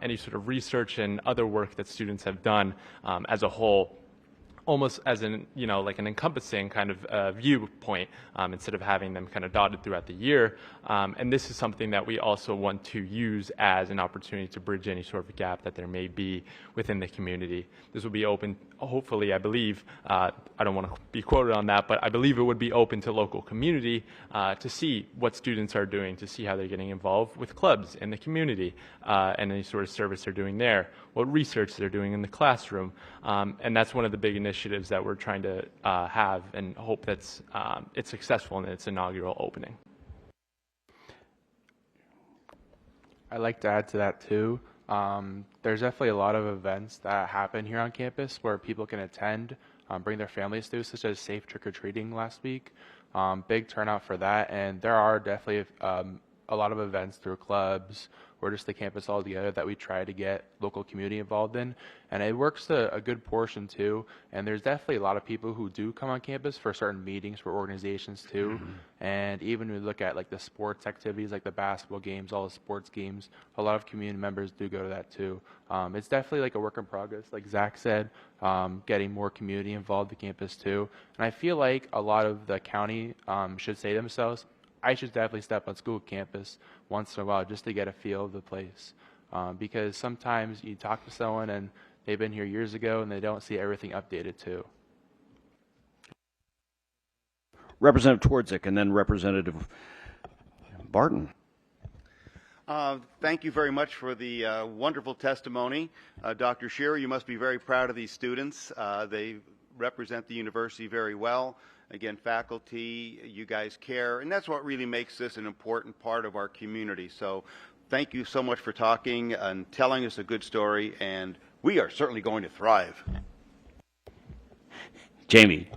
any sort of research and other work that students have done as a whole, almost as like an encompassing kind of viewpoint instead of having them kind of dotted throughout the year. And this is something that we also want to use as an opportunity to bridge any sort of gap that there may be within the community. This will be open, hopefully, I believe, I don't want to be quoted on that, but I believe it would be open to local community to see what students are doing, to see how they're getting involved with clubs in the community and any sort of service they're doing there, what research they're doing in the classroom. And that's one of the big initiatives that we're trying to have and hope that's it's successful in its inaugural opening. I'd like to add to that too. There's definitely a lot of events that happen here on campus where people can attend, bring their families to, such as safe trick-or-treating last week. Big turnout for that, and there are definitely a lot of events through clubs or just the campus all together that we try to get local community involved in, and it works to a good portion too. And there's definitely a lot of people who do come on campus for certain meetings for organizations too. And even when we look at like the sports activities, like the basketball games, all the sports games, a lot of community members do go to that too. It's definitely like a work in progress, like Zach said, getting more community involved at campus too. And I feel like a lot of the county should say to themselves, I should definitely step on school campus once in a while just to get a feel of the place. Because sometimes you talk to someone and they've been here years ago and they don't see everything updated too. Representative Twardzik and then Representative Barton. Thank you very much for the wonderful testimony. Dr. Shearer, you must be very proud of these students. They represent the university very well. Again, faculty, you guys care, and that's what really makes this an important part of our community. So thank you so much for talking and telling us a good story, and we are certainly going to thrive. Jamie.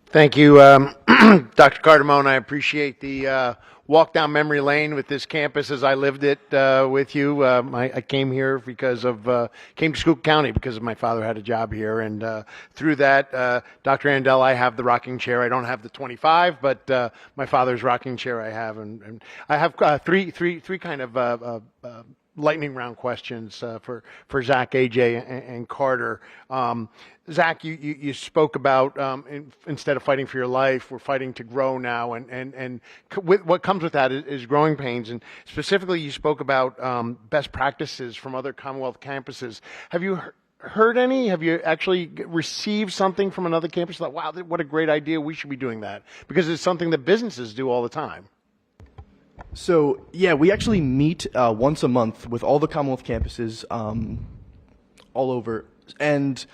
Thank you, Dr. Cardamone. I appreciate the walk down memory lane with this campus as I lived it with you. I came here because of came to Schuylkill County because my father had a job here, and through that, Dr. Andel, I have the rocking chair. I don't have the 25, but my father's rocking chair I have, and I have three kind of lightning round questions for Zach, AJ, and Carter. Zach, you spoke about instead of fighting for your life, we're fighting to grow now, and what comes with that is growing pains. And specifically, you spoke about best practices from other Commonwealth campuses. Have you heard any? Have you actually received something from another campus? Thought, wow, what a great idea! We should be doing that because it's something that businesses do all the time. So, yeah, we actually meet once a month with all the Commonwealth campuses all over, and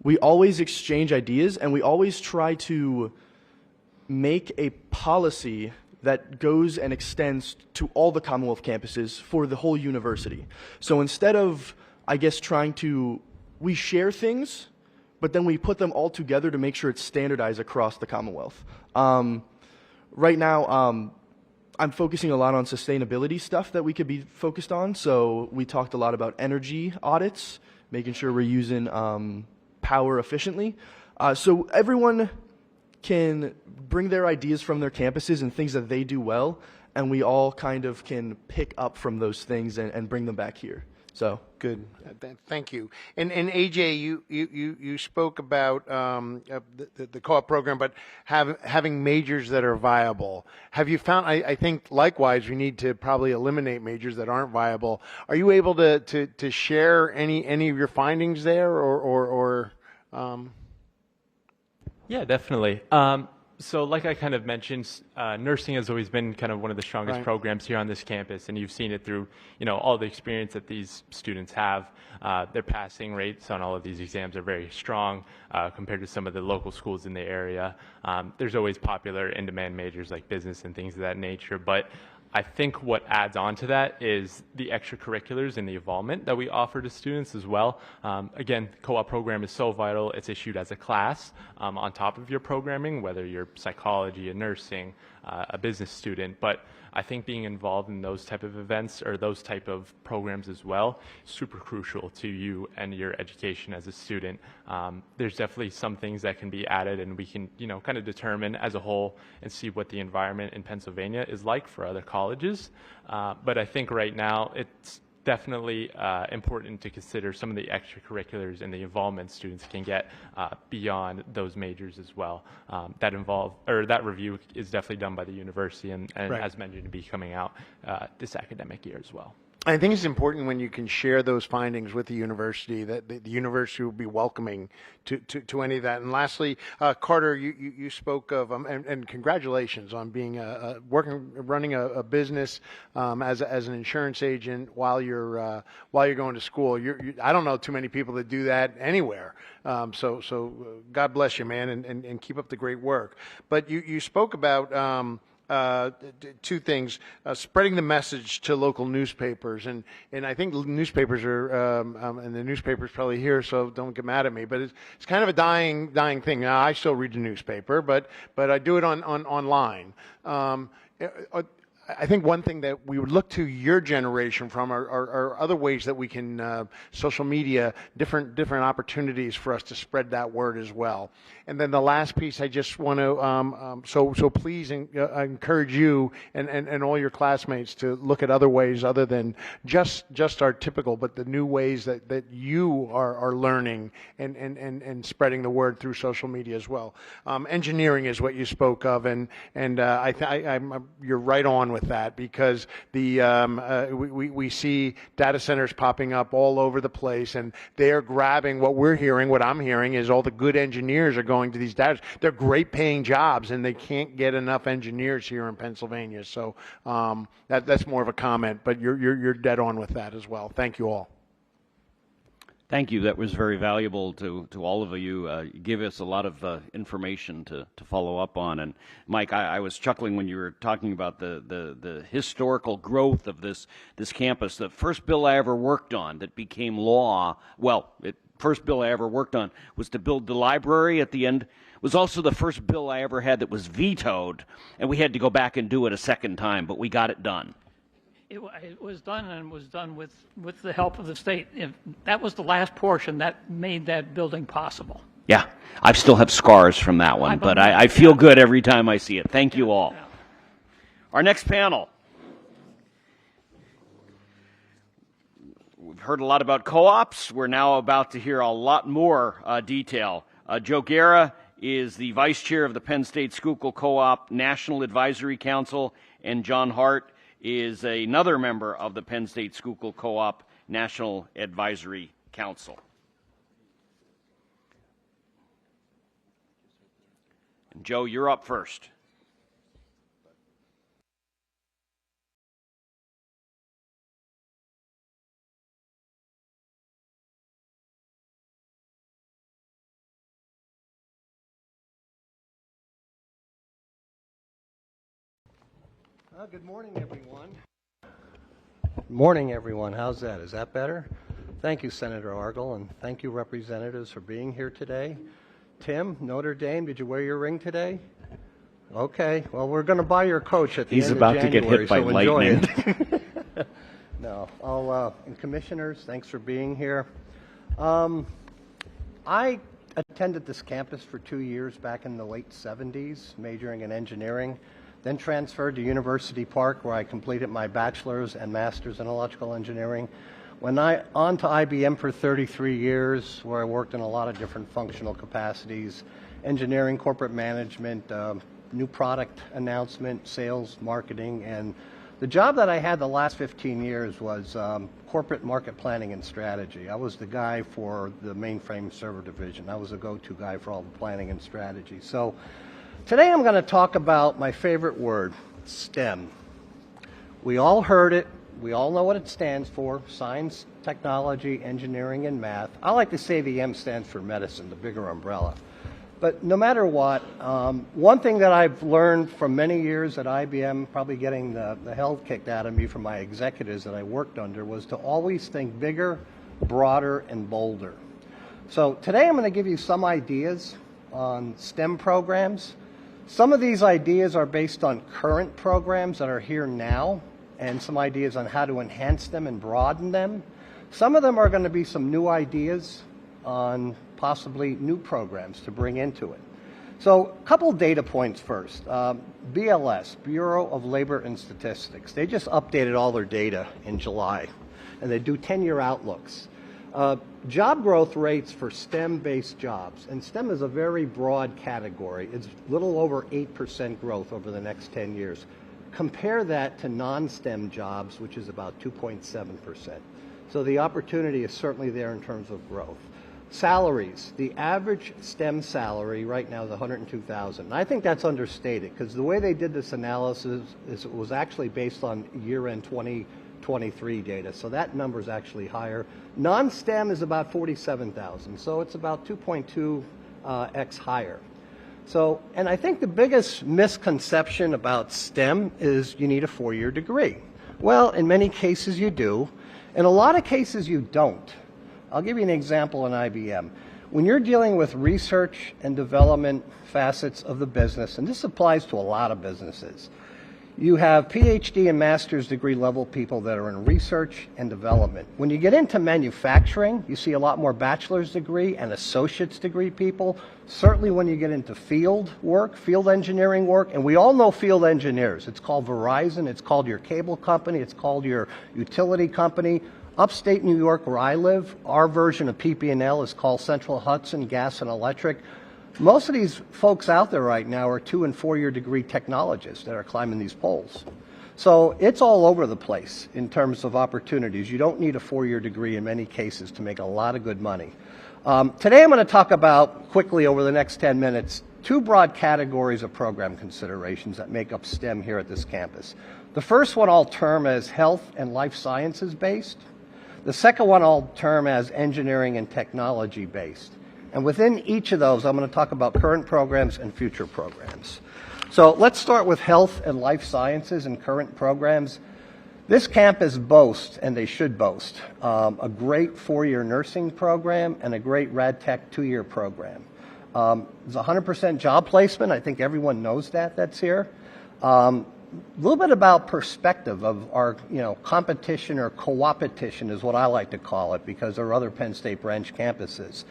we always exchange ideas, and we always try to make a policy that goes and extends to all the Commonwealth campuses for the whole university. So instead of, I guess, we share things, but then we put them all together to make sure it's standardized across the Commonwealth. Right now, I'm focusing a lot on sustainability stuff that we could be focused on. So we talked a lot about energy audits, making sure we're using power efficiently. So everyone can bring their ideas from their campuses and things that they do well, and we all kind of can pick up from those things and bring them back here. So Good. Thank you. And AJ, you spoke about the co-op program, but having majors that are viable. Have you found? I think likewise, we need to probably eliminate majors that aren't viable. Are you able to share any of your findings there, or Yeah, definitely. So like I kind of mentioned, nursing has always been kind of one of the strongest Right. programs here on this campus, and you've seen it through, all the experience that these students have. Their passing rates on all of these exams are very strong compared to some of the local schools in the area. There's always popular in-demand majors like business and things of that nature, but I think what adds on to that is the extracurriculars and the involvement that we offer to students as well. Again, the co-op program is so vital. It's issued as a class on top of your programming, whether you're psychology, a nursing, a business student. But I think being involved in those type of events or those type of programs as well, super crucial to you and your education as a student. There's definitely some things that can be added, and we can, kind of determine as a whole and see what the environment in Pennsylvania is like for other colleges. But I think right now it's definitely important to consider some of the extracurriculars and the involvement students can get beyond those majors as well. That review is definitely done by the university, and Right. as mentioned, to be coming out this academic year as well. I think it's important when you can share those findings with the university, that the university will be welcoming to any of that. And lastly, Carter, you spoke of and congratulations on being running a business as an insurance agent while you're going to school. I don't know too many people that do that anywhere. So God bless you, man, and keep up the great work. But you spoke about two things: spreading the message to local newspapers, and I think newspapers are, and the newspapers probably here, so don't get mad at me. But it's kind of a dying thing. Now, I still read the newspaper, but I do it online. I think one thing that we would look to your generation from are other ways that we can social media, different opportunities for us to spread that word as well. And then the last piece, I just want to so please I encourage you and all your classmates to look at other ways other than just our typical, but the new ways that you are learning and spreading the word through social media as well. Engineering is what you spoke of, and you're right on with that, because we see data centers popping up all over the place, and they're grabbing what I'm hearing is all the good engineers are going to these data. They're great paying jobs, and they can't get enough engineers here in Pennsylvania. So that's more of a comment, but you're dead on with that as well. Thank you all. Thank you. That was very valuable to all of you. You gave us a lot of information to follow up on. And Mike, I was chuckling when you were talking about the historical growth of this campus. The first bill I ever worked on that became law, first bill I ever worked on was to build the library at the end. It was also the first bill I ever had that was vetoed, and we had to go back and do it a second time, but we got it done. It was done, and was done with the help of the state. That was the last portion that made that building possible. Yeah, I still have scars from that one, but I feel good every time I see it. Thank you all. Yeah. Our next panel. We've heard a lot about co-ops. We're now about to hear a lot more detail. Joe Guerra is the vice chair of the Penn State Schuylkill Co-op National Advisory Council, and John Hart is another member of the Penn State Schuylkill Co-op National Advisory Council. And Joe, you're up first. Good morning, everyone. Good morning, everyone. How's that? Is that better? Thank you, Senator Argel, and thank you, representatives, for being here today. Tim, Notre Dame, did you wear your ring today? Okay. Well, we're going to buy your coach at the end of January. He's about to get hit by lightning. It. No. And commissioners, thanks for being here. I attended this campus for 2 years back in the late 70s, majoring in engineering. Then transferred to University Park, where I completed my bachelor's and master's in electrical engineering. On to IBM for 33 years, where I worked in a lot of different functional capacities, engineering, corporate management, new product announcement, sales, marketing, and the job that I had the last 15 years was corporate market planning and strategy. I was the guy for the mainframe server division. I was the go-to guy for all the planning and strategy. So today I'm going to talk about my favorite word, STEM. We all heard it. We all know what it stands for: science, technology, engineering, and math. I like to say the M stands for medicine, the bigger umbrella. But no matter what, one thing that I've learned from many years at IBM, probably getting the hell kicked out of me from my executives that I worked under, was to always think bigger, broader, and bolder. So today I'm going to give you some ideas on STEM programs. Some of these ideas are based on current programs that are here now, and some ideas on how to enhance them and broaden them. Some of them are going to be some new ideas on possibly new programs to bring into it. So a couple data points first. BLS, Bureau of Labor and Statistics, they just updated all their data in July, and they do 10-year outlooks. Job growth rates for STEM-based jobs, and STEM is a very broad category. It's a little over 8% growth over the next 10 years. Compare that to non-STEM jobs, which is about 2.7%. So the opportunity is certainly there in terms of growth. Salaries, the average STEM salary right now is $102,000. And I think that's understated, because the way they did this analysis is it was actually based on year-end 2023 data. So that number is actually higher. Non-STEM is about $47,000. So it's about 2.2x higher. So, and I think the biggest misconception about STEM is you need a 4-year degree. Well, in many cases you do. In a lot of cases you don't. I'll give you an example in IBM. When you're dealing with research and development facets of the business, and this applies to a lot of businesses, you have PhD and master's degree level people that are in research and development. When you get into manufacturing, you see a lot more bachelor's degree and associate's degree people. Certainly when you get into field work, field engineering work, and we all know field engineers. It's called Verizon, it's called your cable company, it's called your utility company. Upstate New York, where I live, our version of PP&L is called Central Hudson Gas and Electric. Most of these folks out there right now are 2- and 4-year degree technologists that are climbing these poles. So it's all over the place in terms of opportunities. You don't need a 4-year degree in many cases to make a lot of good money. Today I'm going to talk about, quickly over the next 10 minutes, 2 broad categories of program considerations that make up STEM here at this campus. The first one I'll term as health and life sciences based. The second one I'll term as engineering and technology based. And within each of those, I'm going to talk about current programs and future programs. So let's start with health and life sciences and current programs. This campus boasts, and they should boast, a great 4-year nursing program and a great RadTech 2-year program. It's 100% job placement. I think everyone knows that that's here. A little bit about perspective of our, competition or co-opetition is what I like to call it, because there are other Penn State branch campuses.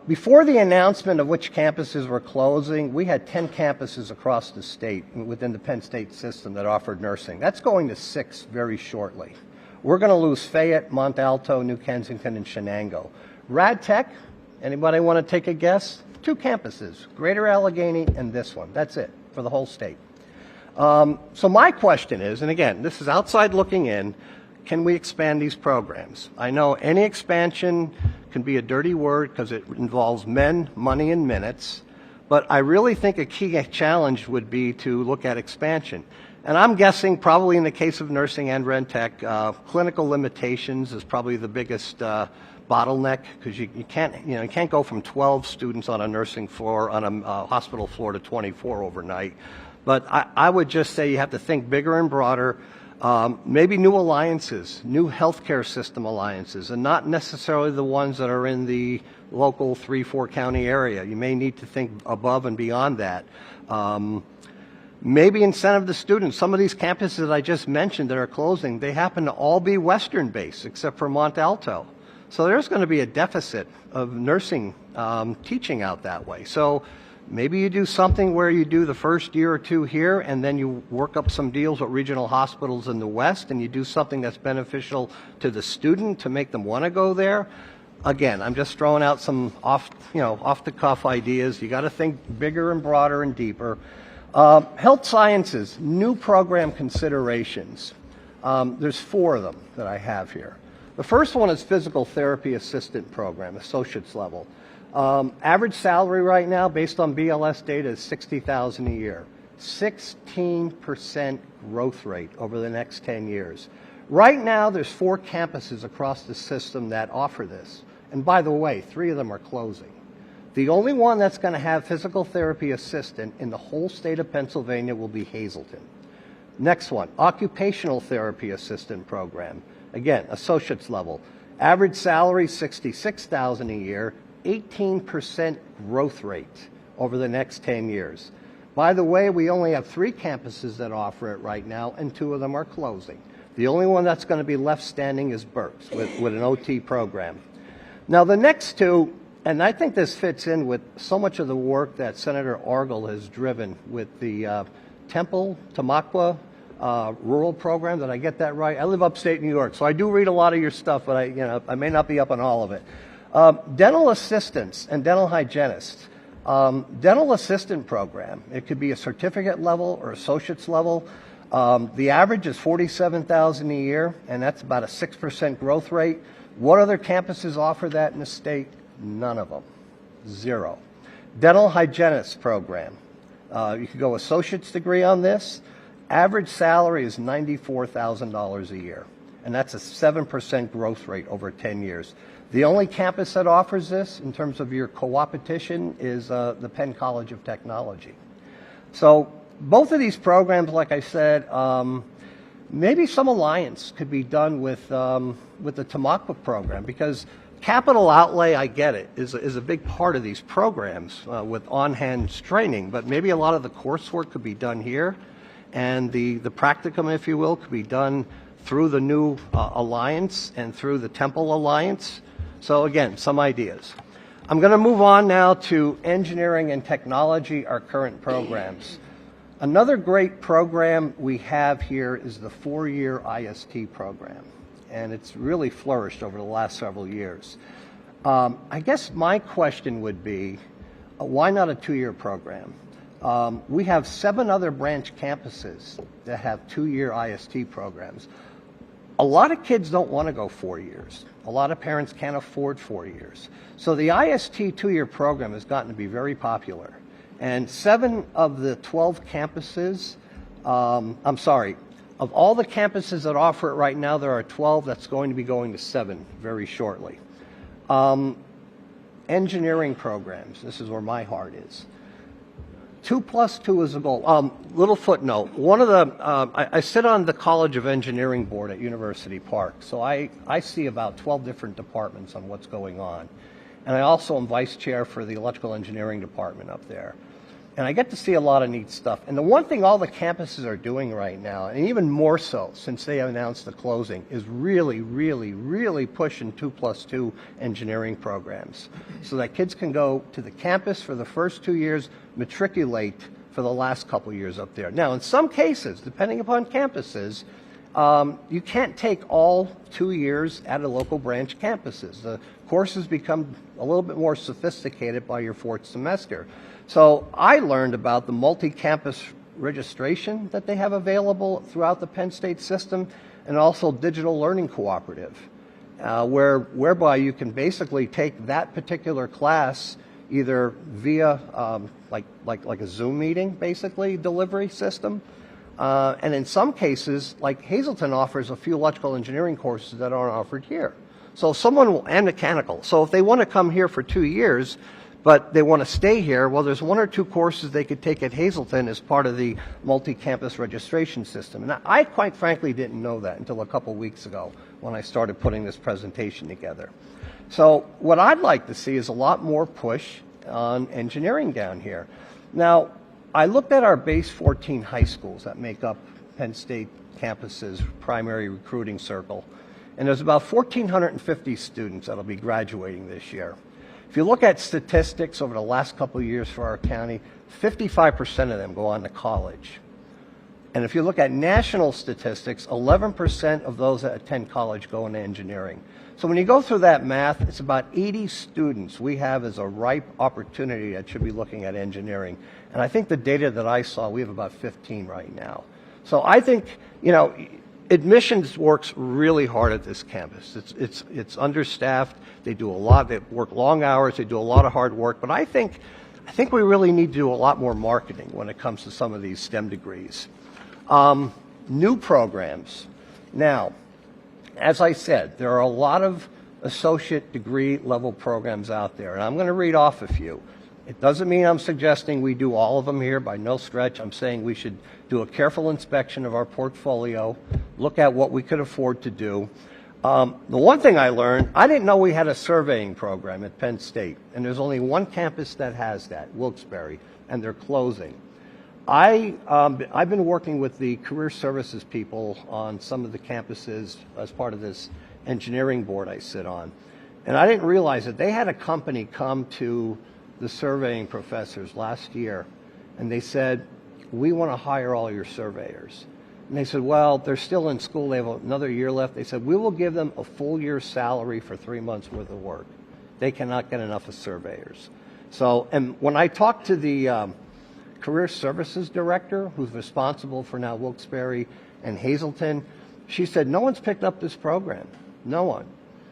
Before the announcement of which campuses were closing, we had 10 campuses across the state within the Penn State system that offered nursing. That's going to 6 very shortly. We're going to lose Fayette, Mont Alto, New Kensington, and Shenango. RadTech, anybody want to take a guess? 2 campuses, Greater Allegheny and this one. That's it for the whole state. So my question is, and again, this is outside looking in, can we expand these programs? I know any expansion can be a dirty word because it involves men, money, and minutes, but I really think a key challenge would be to look at expansion. And I'm guessing probably in the case of nursing and RadTech, clinical limitations is probably the biggest bottleneck, because you can't go from 12 students on a nursing floor, on a hospital floor, to 24 overnight. But I would just say you have to think bigger and broader. Maybe new alliances, new healthcare system alliances, and not necessarily the ones that are in the local 3-4 county area. You may need to think above and beyond that. Maybe incentive the students. Some of these campuses that I just mentioned that are closing, they happen to all be Western based except for Mont Alto. So there's going to be a deficit of nursing teaching out that way. So Maybe you do something where you do the first year or two here, and then you work up some deals with regional hospitals in the West, and you do something that's beneficial to the student to make them want to go there. Again, I'm just throwing out some off the cuff ideas. You got to think bigger and broader and deeper. Health sciences, new program considerations. There's 4 of them that I have here. The first one is physical therapy assistant program, associate's level. Average salary right now, based on BLS data, is $60,000 a year. 16% growth rate over the next 10 years. Right now, there's 4 campuses across the system that offer this. And by the way, 3 of them are closing. The only one that's going to have physical therapy assistant in the whole state of Pennsylvania will be Hazleton. Next one, occupational therapy assistant program. Again, associate's level. Average salary, $66,000 a year, 18% growth rate over the next 10 years. By the way, we only have 3 campuses that offer it right now, and 2 of them are closing. The only one that's going to be left standing is Berks with an OT program. Now, the next 2, and I think this fits in with so much of the work that Senator Argel has driven with the Temple, Tamaqua rural program. Did I get that right? I live upstate New York, so I do read a lot of your stuff, but I may not be up on all of it. Dental assistants and dental hygienists. Dental assistant program. It could be a certificate level or associate's level. The average is $47,000 a year, and that's about a 6% growth rate. What other campuses offer that in the state? None of them. 0. Dental hygienist program. You could go associate's degree on this. Average salary is $94,000 a year, and that's a 7% growth rate over 10 years. The only campus that offers this in terms of your co-opetition is the Penn College of Technology. So both of these programs, like I said, maybe some alliance could be done with the Tamaqua program, because capital outlay, I get it, is a big part of these programs with on-hand training, but maybe a lot of the coursework could be done here, and the practicum, if you will, could be done through the new alliance and through the Temple Alliance. So again, some ideas. I'm going to move on now to engineering and technology, our current programs. Another great program we have here is the 4-year IST program, and it's really flourished over the last several years. I guess my question would be, why not a 2-year program? We have 7 other branch campuses that have 2-year IST programs. A lot of kids don't want to go 4 years. A lot of parents can't afford 4 years. So the IST 2-year program has gotten to be very popular. And 7 of the 12 campuses, of all the campuses that offer it right now, there are 12 that's going to be going to 7 very shortly. Engineering programs, this is where my heart is. 2+2 is a goal. Little footnote. One of the I sit on the College of Engineering board at University Park, so I see about 12 different departments on what's going on, and I also am vice chair for the electrical engineering department up there, and I get to see a lot of neat stuff. And the one thing all the campuses are doing right now, and even more so since they announced the closing, is really, really, really pushing 2+2 engineering programs, so that kids can go to the campus for the first 2 years, matriculate for the last couple years up there. Now, in some cases, depending upon campuses, you can't take all 2 years at a local branch campuses. The courses become a little bit more sophisticated by your 4th semester. So I learned about the multi-campus registration that they have available throughout the Penn State system, and also digital learning cooperative, whereby you can basically take that particular class either via like a Zoom meeting, basically, delivery system. And in some cases, like Hazleton offers a few electrical engineering courses that aren't offered here. So and mechanical. So if they want to come here for 2 years, but they want to stay here, well, there's 1 or 2 courses they could take at Hazleton as part of the multi-campus registration system. And I quite frankly didn't know that until a couple weeks ago when I started putting this presentation together. So what I'd like to see is a lot more push on engineering down here. Now, I looked at our base 14 high schools that make up Penn State campus's primary recruiting circle, and there's about 1,450 students that'll be graduating this year. If you look at statistics over the last couple of years for our county, 55% of them go on to college. And if you look at national statistics, 11% of those that attend college go into engineering. So when you go through that math, it's about 80 students we have as a ripe opportunity that should be looking at engineering. And I think the data that I saw, we have about 15 right now. So I think, you know, admissions works really hard at this campus. It's understaffed. They do a lot. They work long hours. They do a lot of hard work. But I think we really need to do a lot more marketing when it comes to some of these STEM degrees. New programs. Now, as I said, there are a lot of associate degree level programs out there, and I'm going to read off a few. It doesn't mean I'm suggesting we do all of them here by no stretch. I'm saying we should do a careful inspection of our portfolio, look at what we could afford to do. The one thing I learned, I didn't know we had a surveying program at Penn State, and there's only one campus that has that, Wilkes-Barre, and they're closing. I've been working with the career services people on some of the campuses as part of this engineering board I sit on. And I didn't realize that they had a company come to the surveying professors last year, and they said, we want to hire all your surveyors. And they said, well, they're still in school. They have another year left. They said, we will give them a full year's salary for 3 months worth of work. They cannot get enough of surveyors. So, and when I talked to the career services director, who's responsible for now Wilkes-Barre and Hazleton, she said, no one's picked up this program. No one.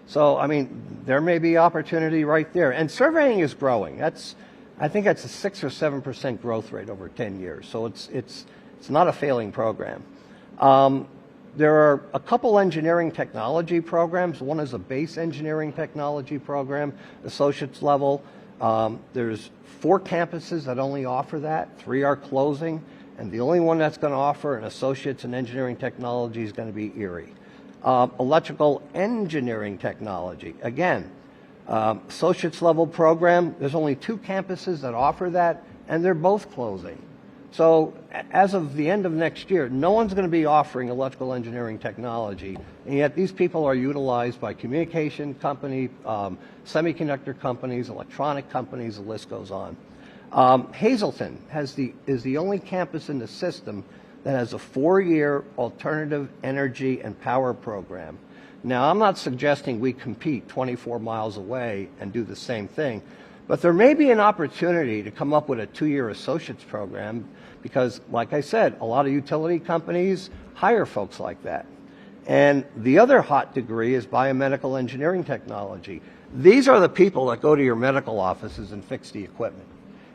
So, I mean, there may be opportunity right there. And surveying is growing. I think that's a 6 or 7% growth rate over 10 years. So it's not a failing program. There are a couple engineering technology programs. One is a base engineering technology program, associate's level. There's 4 campuses that only offer that. 3 are closing. And the only one that's going to offer an associate's in engineering technology is going to be Erie. Electrical engineering technology. Again, associate's level program, there's only 2 campuses that offer that, and they're both closing. So as of the end of next year, no one's going to be offering electrical engineering technology, and yet these people are utilized by communication company, semiconductor companies, electronic companies, the list goes on. Hazleton is the only campus in the system that has a 4-year alternative energy and power program. Now, I'm not suggesting we compete 24 miles away and do the same thing, but there may be an opportunity to come up with a 2-year associate's program because, like I said, a lot of utility companies hire folks like that. And the other hot degree is biomedical engineering technology. These are the people that go to your medical offices and fix the equipment.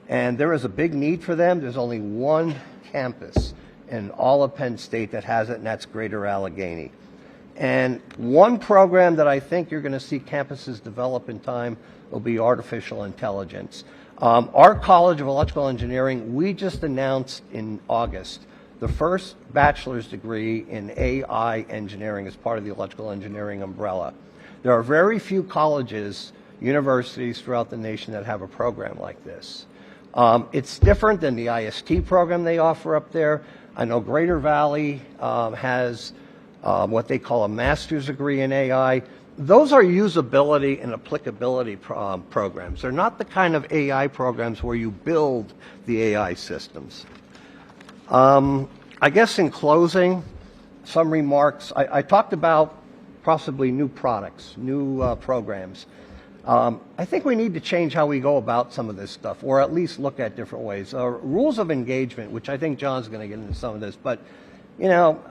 And there is a big need for them. There's only one campus in all of Penn State that has it, and that's Greater Allegheny. And one program that I think you're going to see campuses develop in time will be artificial intelligence. Our College of Electrical Engineering, we just announced in August the first bachelor's degree in AI engineering as part of the electrical engineering umbrella. There are very few colleges, universities throughout the nation that have a program like this. It's different than the IST program they offer up there. I know Greater Valley has what they call a master's degree in AI. Those are usability and applicability programs. They're not the kind of AI programs where you build the AI systems. I guess in closing, some remarks. I talked about possibly new products, new programs. I think we need to change how we go about some of this stuff, or at least look at different ways. Rules of engagement, which I think John's going to get into some of this, but you know,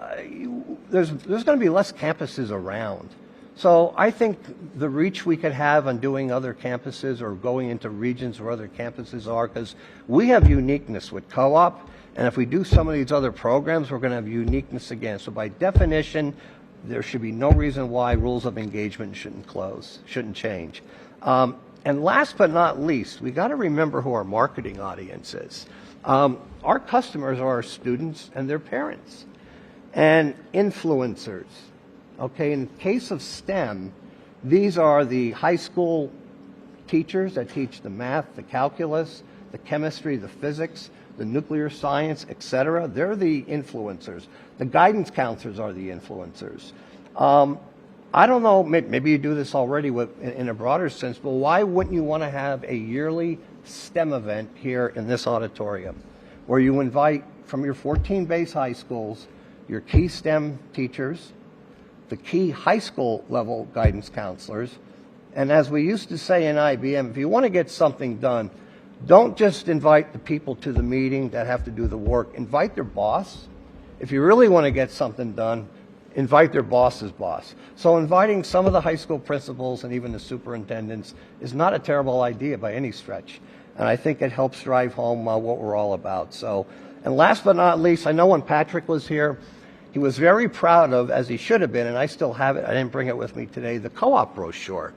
there's going to be less campuses around. So I think the reach we could have on doing other campuses or going into regions where other campuses are, because we have uniqueness with co-op, and if we do some of these other programs, we're going to have uniqueness again. So by definition, there should be no reason why rules of engagement shouldn't change. And last but not least, we got to remember who our marketing audience is. Our customers are our students and their parents and influencers. Okay, in case of STEM, these are the high school teachers that teach the math, the calculus, the chemistry, the physics, the nuclear science, etc. They're the influencers. The guidance counselors are the influencers. I don't know, maybe you do this already in a broader sense, but why wouldn't you want to have a yearly STEM event here in this auditorium where you invite from your 14 base high schools your key STEM teachers, the key high school level guidance counselors, and as we used to say in IBM, if you want to get something done, don't just invite the people to the meeting that have to do the work. Invite their boss. If you really want to get something done, invite their boss's boss. So inviting some of the high school principals and even the superintendents is not a terrible idea by any stretch. And I think it helps drive home what we're all about. So, and last but not least, I know when Patrick was here, he was very proud of, as he should have been, and I still have it, I didn't bring it with me today, the co-op brochure.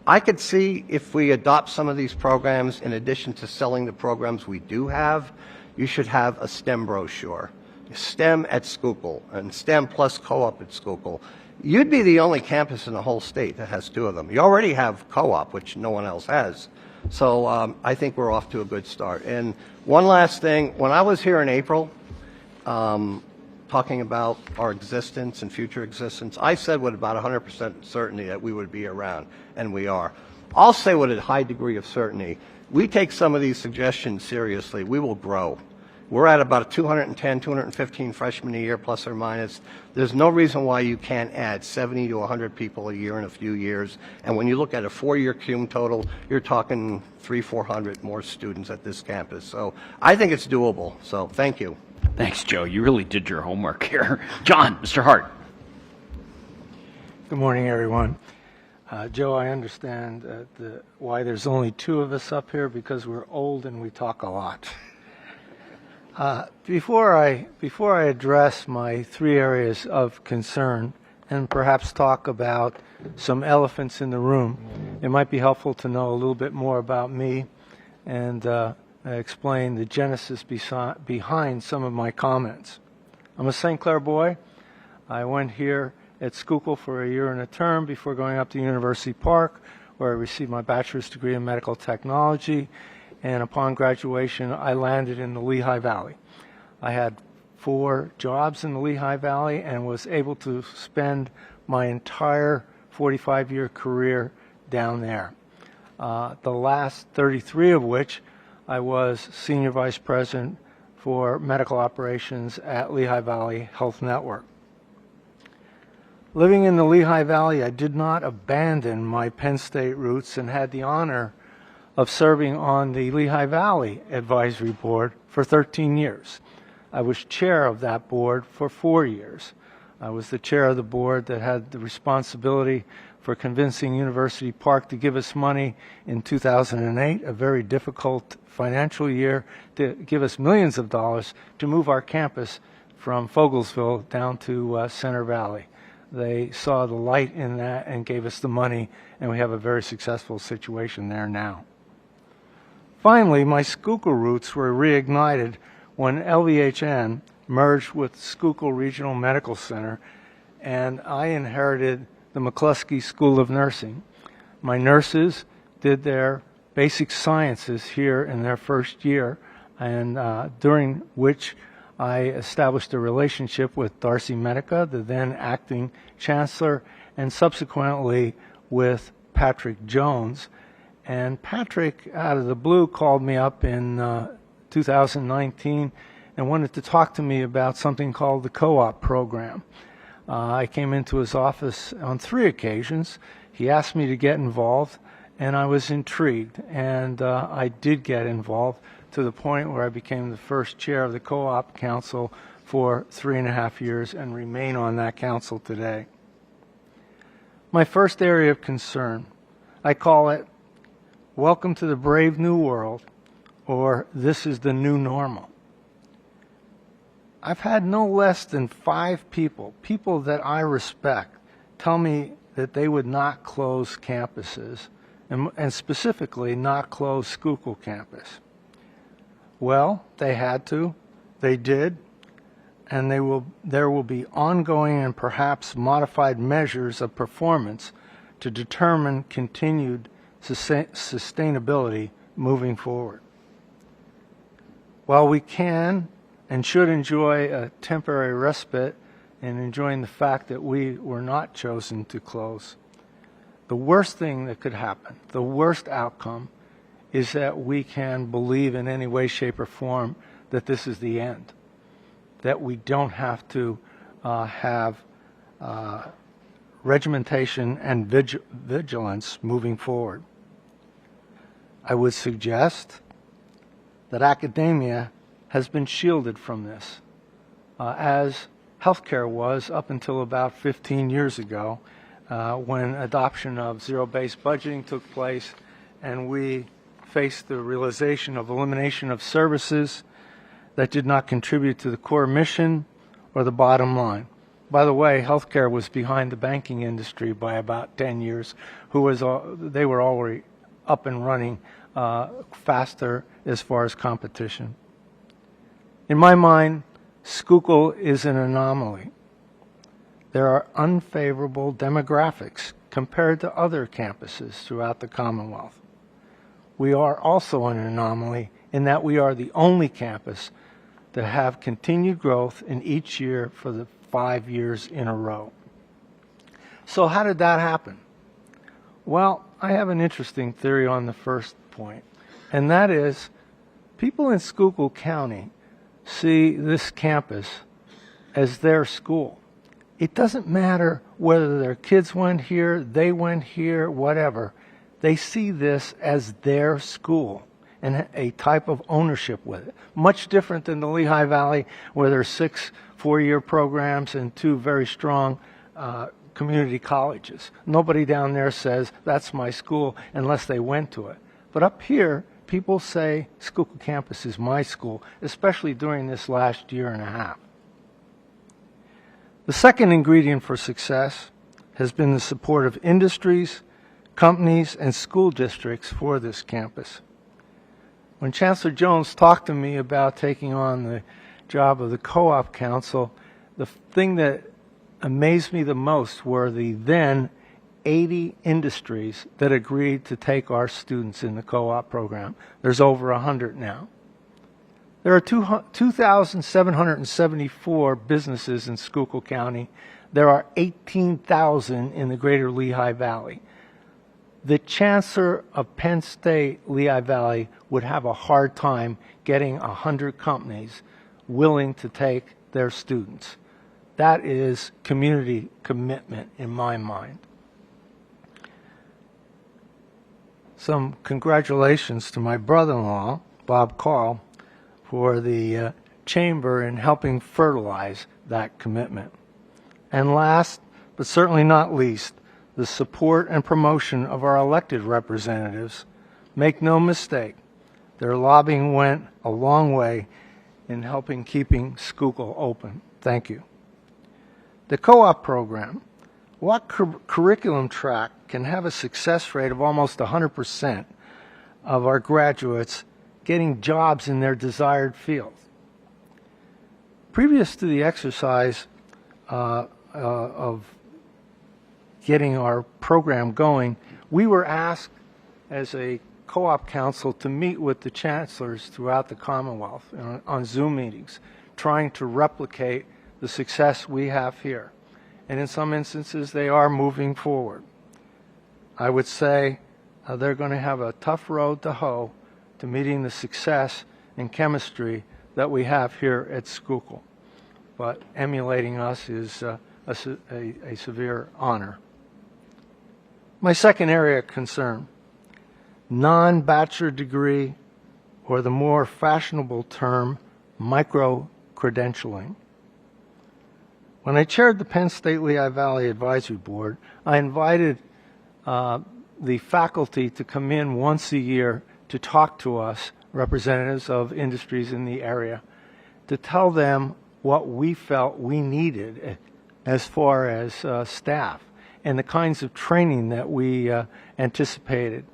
I could see if we adopt some of these programs, in addition to selling the programs we do have, you should have a STEM brochure. STEM at Schuylkill and STEM plus co-op at Schuylkill. You'd be the only campus in the whole state that has two of them. You already have co-op, which no one else has. So I think we're off to a good start. And one last thing, when I was here in April, talking about our existence and future existence, I said with about 100% certainty that we would be around, and we are. I'll say with a high degree of certainty, we take some of these suggestions seriously, we will grow. We're at about 210, 215 freshmen a year, plus or minus. There's no reason why you can't add 70 to 100 people a year in a few years. And when you look at a 4-year cum total, you're talking 300-400 more students at this campus. So I think it's doable. So thank you. Thanks, Joe. You really did your homework here. John, Mr. Hart. Good morning, everyone. Joe, I understand why there's only two of us up here, because we're old and we talk a lot. Before I address my three areas of concern and perhaps talk about some elephants in the room, it might be helpful to know a little bit more about me and explain the genesis behind some of my comments. I'm a St. Clair boy. I went here at Schuylkill for a year and a term before going up to University Park, where I received my bachelor's degree in medical technology. And upon graduation, I landed in the Lehigh Valley. I had 4 jobs in the Lehigh Valley and was able to spend my entire 45-year career down there. The last 33 of which I was Senior Vice President for Medical Operations at Lehigh Valley Health Network. Living in the Lehigh Valley, I did not abandon my Penn State roots and had the honor of serving on the Lehigh Valley Advisory Board for 13 years. I was chair of that board for 4 years. I was the chair of the board that had the responsibility for convincing University Park to give us money in 2008, a very difficult financial year, to give us millions of dollars to move our campus from Fogelsville down to Center Valley. They saw the light in that and gave us the money, and we have a very successful situation there now. Finally, my Schuylkill roots were reignited when LVHN merged with Schuylkill Regional Medical Center, and I inherited the McCluskey School of Nursing. My nurses did their basic sciences here in their first year, and during which I established a relationship with Darcy Medica, the then acting chancellor, and subsequently with Patrick Jones. And Patrick, out of the blue, called me up in 2019 and wanted to talk to me about something called the co-op program. I came into his office on 3 occasions. He asked me to get involved, and I was intrigued. And I did get involved to the point where I became the first chair of the co-op council for 3.5 years and remain on that council today. My first area of concern, I call it Welcome to the Brave New World, or This is the New Normal. I've had no less than 5 people that I respect, tell me that they would not close campuses, and specifically not close Schuylkill campus. Well, they had to, they did, and there will be ongoing and perhaps modified measures of performance to determine continued sustainability moving forward. While we can and should enjoy a temporary respite and enjoying the fact that we were not chosen to close. The worst thing that could happen, the worst outcome, is that we can believe in any way, shape, or form that this is the end, that we don't have to have regimentation and vigilance moving forward. I would suggest that academia has been shielded from this, as healthcare was up until about 15 years ago, when adoption of zero-based budgeting took place and we faced the realization of elimination of services that did not contribute to the core mission or the bottom line. By the way, healthcare was behind the banking industry by about 10 years. They were already up and running faster as far as competition. In my mind, Schuylkill is an anomaly. There are unfavorable demographics compared to other campuses throughout the Commonwealth. We are also an anomaly in that we are the only campus to have continued growth in each year for the 5 years in a row. So how did that happen? Well, I have an interesting theory on the first point, and that is people in Schuylkill County see this campus as their school. It doesn't matter whether their kids went here, they went here, whatever. They see this as their school and a type of ownership with it. Much different than the Lehigh Valley, where there are 6 four-year programs and 2 very strong community colleges. Nobody down there says, that's my school, unless they went to it. But up here, people say, Schuylkill campus is my school, especially during this last year and a half. The second ingredient for success has been the support of industries, companies, and school districts for this campus. When Chancellor Jones talked to me about taking on the job of the co-op council, the thing that amazed me the most were the then 80 industries that agreed to take our students in the co-op program. There's over 100 now. There are 2,774 businesses in Schuylkill County. There are 18,000 in the greater Lehigh Valley. The chancellor of Penn State Lehigh Valley would have a hard time getting 100 companies willing to take their students. That is community commitment in my mind. Some congratulations to my brother-in-law, Bob Carl, for the chamber in helping fertilize that commitment. And last, but certainly not least, the support and promotion of our elected representatives. Make no mistake, their lobbying went a long way in helping keeping Schuylkill open. Thank you. The co-op program. What curriculum track can have a success rate of almost 100% of our graduates getting jobs in their desired field? Previous to the exercise of getting our program going, we were asked as a co-op council to meet with the chancellors throughout the Commonwealth on Zoom meetings, trying to replicate the success we have here. And in some instances, they are moving forward. I would say they're going to have a tough road to hoe to meeting the success in chemistry that we have here at Schuylkill. But emulating us is a severe honor. My second area of concern, non-bachelor degree, or the more fashionable term, micro-credentialing. When I chaired the Penn State Lehigh Valley Advisory Board, I invited the faculty to come in once a year to talk to us, representatives of industries in the area, to tell them what we felt we needed as far as staff and the kinds of training that we anticipated.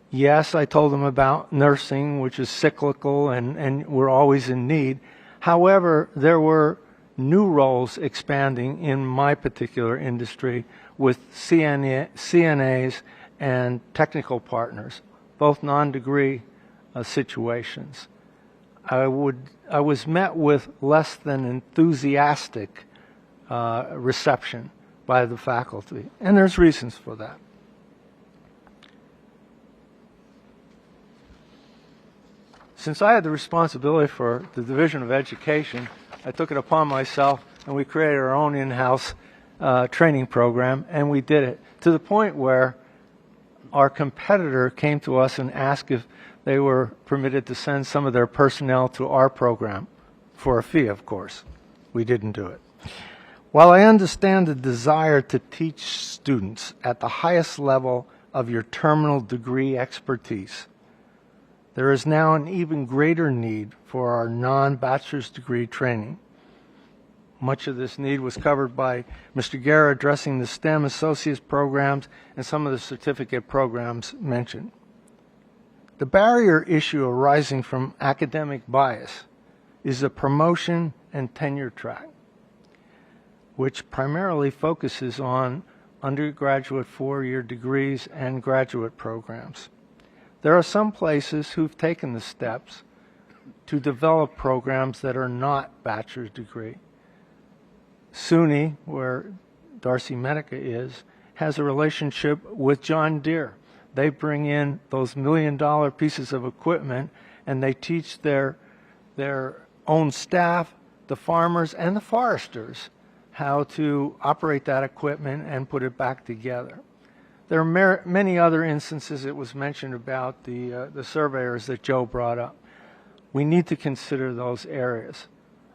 Yes, I told them about nursing, which is cyclical and we're always in need. However, there were new roles expanding in my particular industry with CNAs and technical partners, both non-degree situations. I was met with less than enthusiastic reception by the faculty, and there's reasons for that. Since I had the responsibility for the Division of Education, I took it upon myself, and we created our own in-house training program, and we did it to the point where our competitor came to us and asked if they were permitted to send some of their personnel to our program for a fee, of course. We didn't do it. While I understand the desire to teach students at the highest level of your terminal degree expertise, there is now an even greater need for our non-bachelor's degree training. Much of this need was covered by Mr. Guerra addressing the STEM associates programs and some of the certificate programs mentioned. The barrier issue arising from academic bias is the promotion and tenure track, which primarily focuses on undergraduate four-year degrees and graduate programs. There are some places who've taken the steps to develop programs that are not bachelor's degree. SUNY, where Darcy Medica is, has a relationship with John Deere. They bring in those million-dollar pieces of equipment, and they teach their own staff, the farmers, and the foresters how to operate that equipment and put it back together. There are many other instances. It was mentioned about the surveyors that Joe brought up. We need to consider those areas.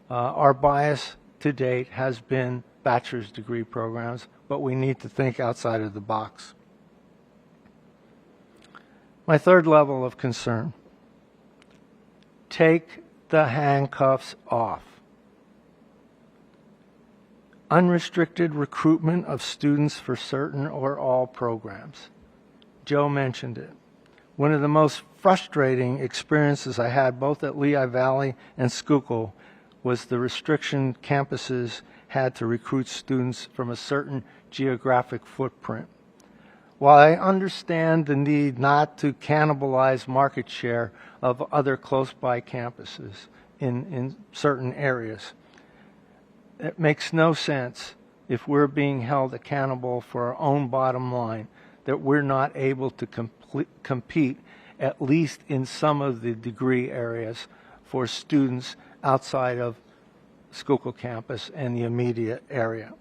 Our bias to date has been bachelor's degree programs, but we need to think outside of the box. My third level of concern: take the handcuffs off. Unrestricted recruitment of students for certain or all programs. Joe mentioned it. One of the most frustrating experiences I had both at Lehigh Valley and Schuylkill was the restriction campuses had to recruit students from a certain geographic footprint. While I understand the need not to cannibalize market share of other close-by campuses in certain areas, it makes no sense if we're being held accountable for our own bottom line that we're not able to compete, at least in some of the degree areas, for students outside of Schuylkill campus and the immediate area.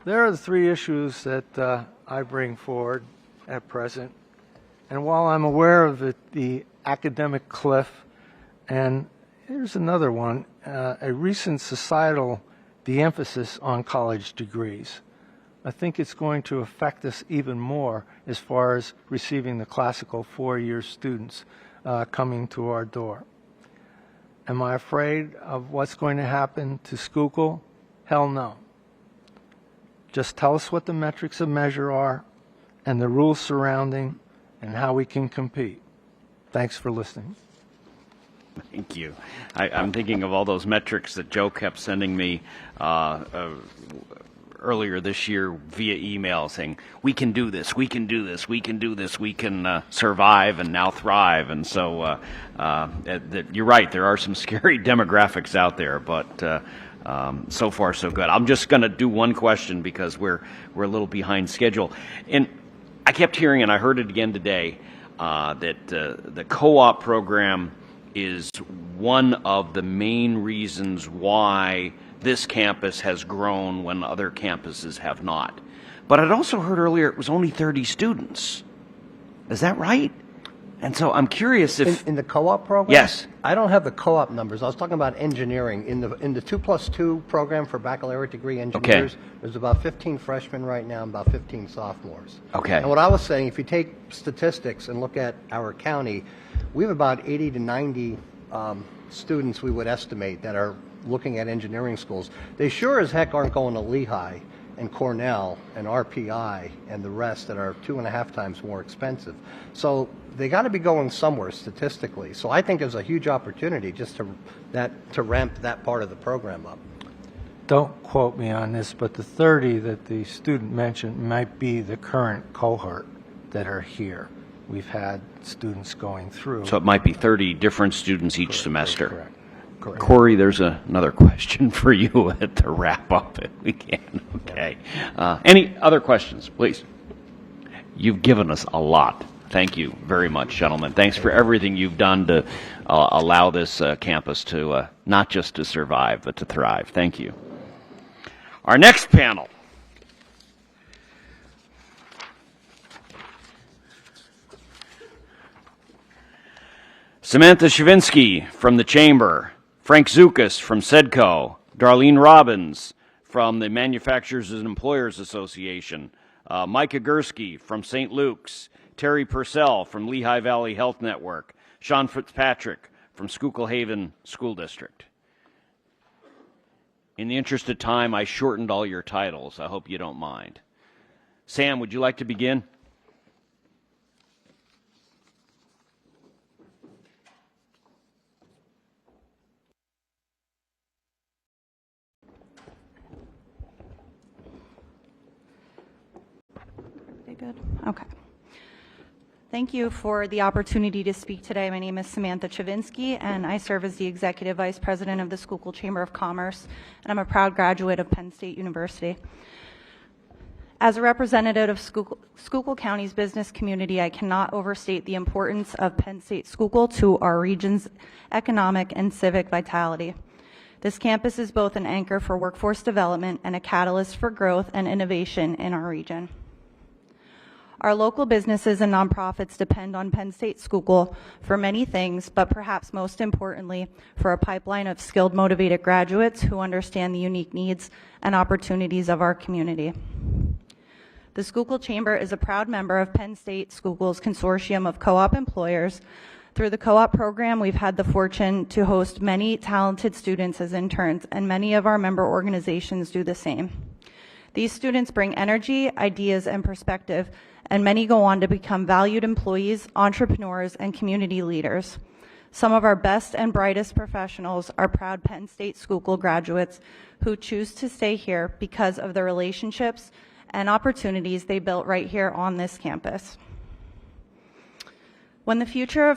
There are the three issues that I bring forward at present. And while I'm aware of the academic cliff, and here's another one, a recent societal de-emphasis on college degrees, I think it's going to affect us even more as far as receiving the classical four-year students coming to our door. Am I afraid of what's going to happen to Schuylkill? Hell no. Just tell us what the metrics of measure are and the rules surrounding and how we can compete. Thanks for listening. Thank you. I'm thinking of all those metrics that Joe kept sending me earlier this year via email saying, we can do this, we can do this, we can do this, we can survive and now thrive. And so you're right, there are some scary demographics out there, but so far so good. I'm just going to do one question because we're a little behind schedule. And I kept hearing, and I heard it again today, that the co-op program is one of the main reasons why this campus has grown when other campuses have not. But I'd also heard earlier it was only 30 students. Is that right? And so I'm curious if... In the co-op program? Yes. I don't have the co-op numbers. I was talking about engineering. In the 2+2 program for baccalaureate degree engineers, there's about 15 freshmen right now and about 15 sophomores. Okay. And what I was saying, if you take statistics and look at our county, we have about 80 to 90 students we would estimate that are looking at engineering schools. They sure as heck aren't going to Lehigh and Cornell and RPI and the rest that are 2.5 times more expensive. So they got to be going somewhere statistically. So I think there's a huge opportunity just to ramp that part of the program up. Don't quote me on this, but the 30 that the student mentioned might be the current cohort that are here. We've had students going through. So it might be 30 different students each semester. Correct. Correct. Corey, there's another question for you at the wrap up if we can. Okay. Any other questions, please? You've given us a lot. Thank you very much, gentlemen. Thanks for everything you've done to allow this campus to not just to survive, but to thrive. Thank you. Our next panel. Samantha Shavinsky from the Chamber, Frank Zukas from SEDCO, Darlene Robbins from the Manufacturers and Employers Association, Micah Gursky from St. Luke's, Terry Purcell from Lehigh Valley Health Network, Sean Fitzpatrick from Schuylkill Haven School District. In the interest of time, I shortened all your titles. I hope you don't mind. Sam, would you like to begin? Good. Okay. Thank you for the opportunity to speak today. My name is Samantha Chavinsky, and I serve as the Executive Vice President of the Schuylkill Chamber of Commerce, and I'm a proud graduate of Penn State University. As a representative of Schuylkill County's business community, I cannot overstate the importance of Penn State Schuylkill to our region's economic and civic vitality. This campus is both an anchor for workforce development and a catalyst for growth and innovation in our region. Our local businesses and nonprofits depend on Penn State Schuylkill for many things, but perhaps most importantly, for a pipeline of skilled, motivated graduates who understand the unique needs and opportunities of our community. The Schuylkill Chamber is a proud member of Penn State Schuylkill's consortium of co-op employers. Through the co-op program, we've had the fortune to host many talented students as interns, and many of our member organizations do the same. These students bring energy, ideas, and perspective, and many go on to become valued employees, entrepreneurs, and community leaders. Some of our best and brightest professionals are proud Penn State Schuylkill graduates who choose to stay here because of the relationships and opportunities they built right here on this campus. When the future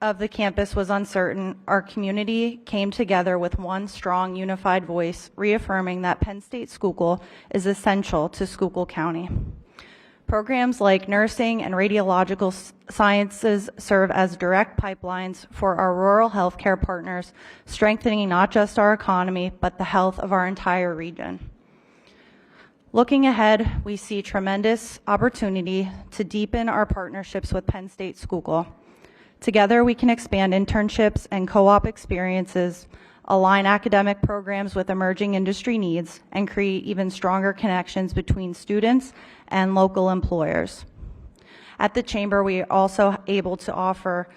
of the campus was uncertain, our community came together with one strong, unified voice, reaffirming that Penn State Schuylkill is essential to Schuylkill County. Programs like nursing and radiological sciences serve as direct pipelines for our rural healthcare partners, strengthening not just our economy, but the health of our entire region. Looking ahead, we see tremendous opportunity to deepen our partnerships with Penn State Schuylkill. Together, we can expand internships and co-op experiences, align academic programs with emerging industry needs, and create even stronger connections between students and local employers. At the Chamber, we are also able to offer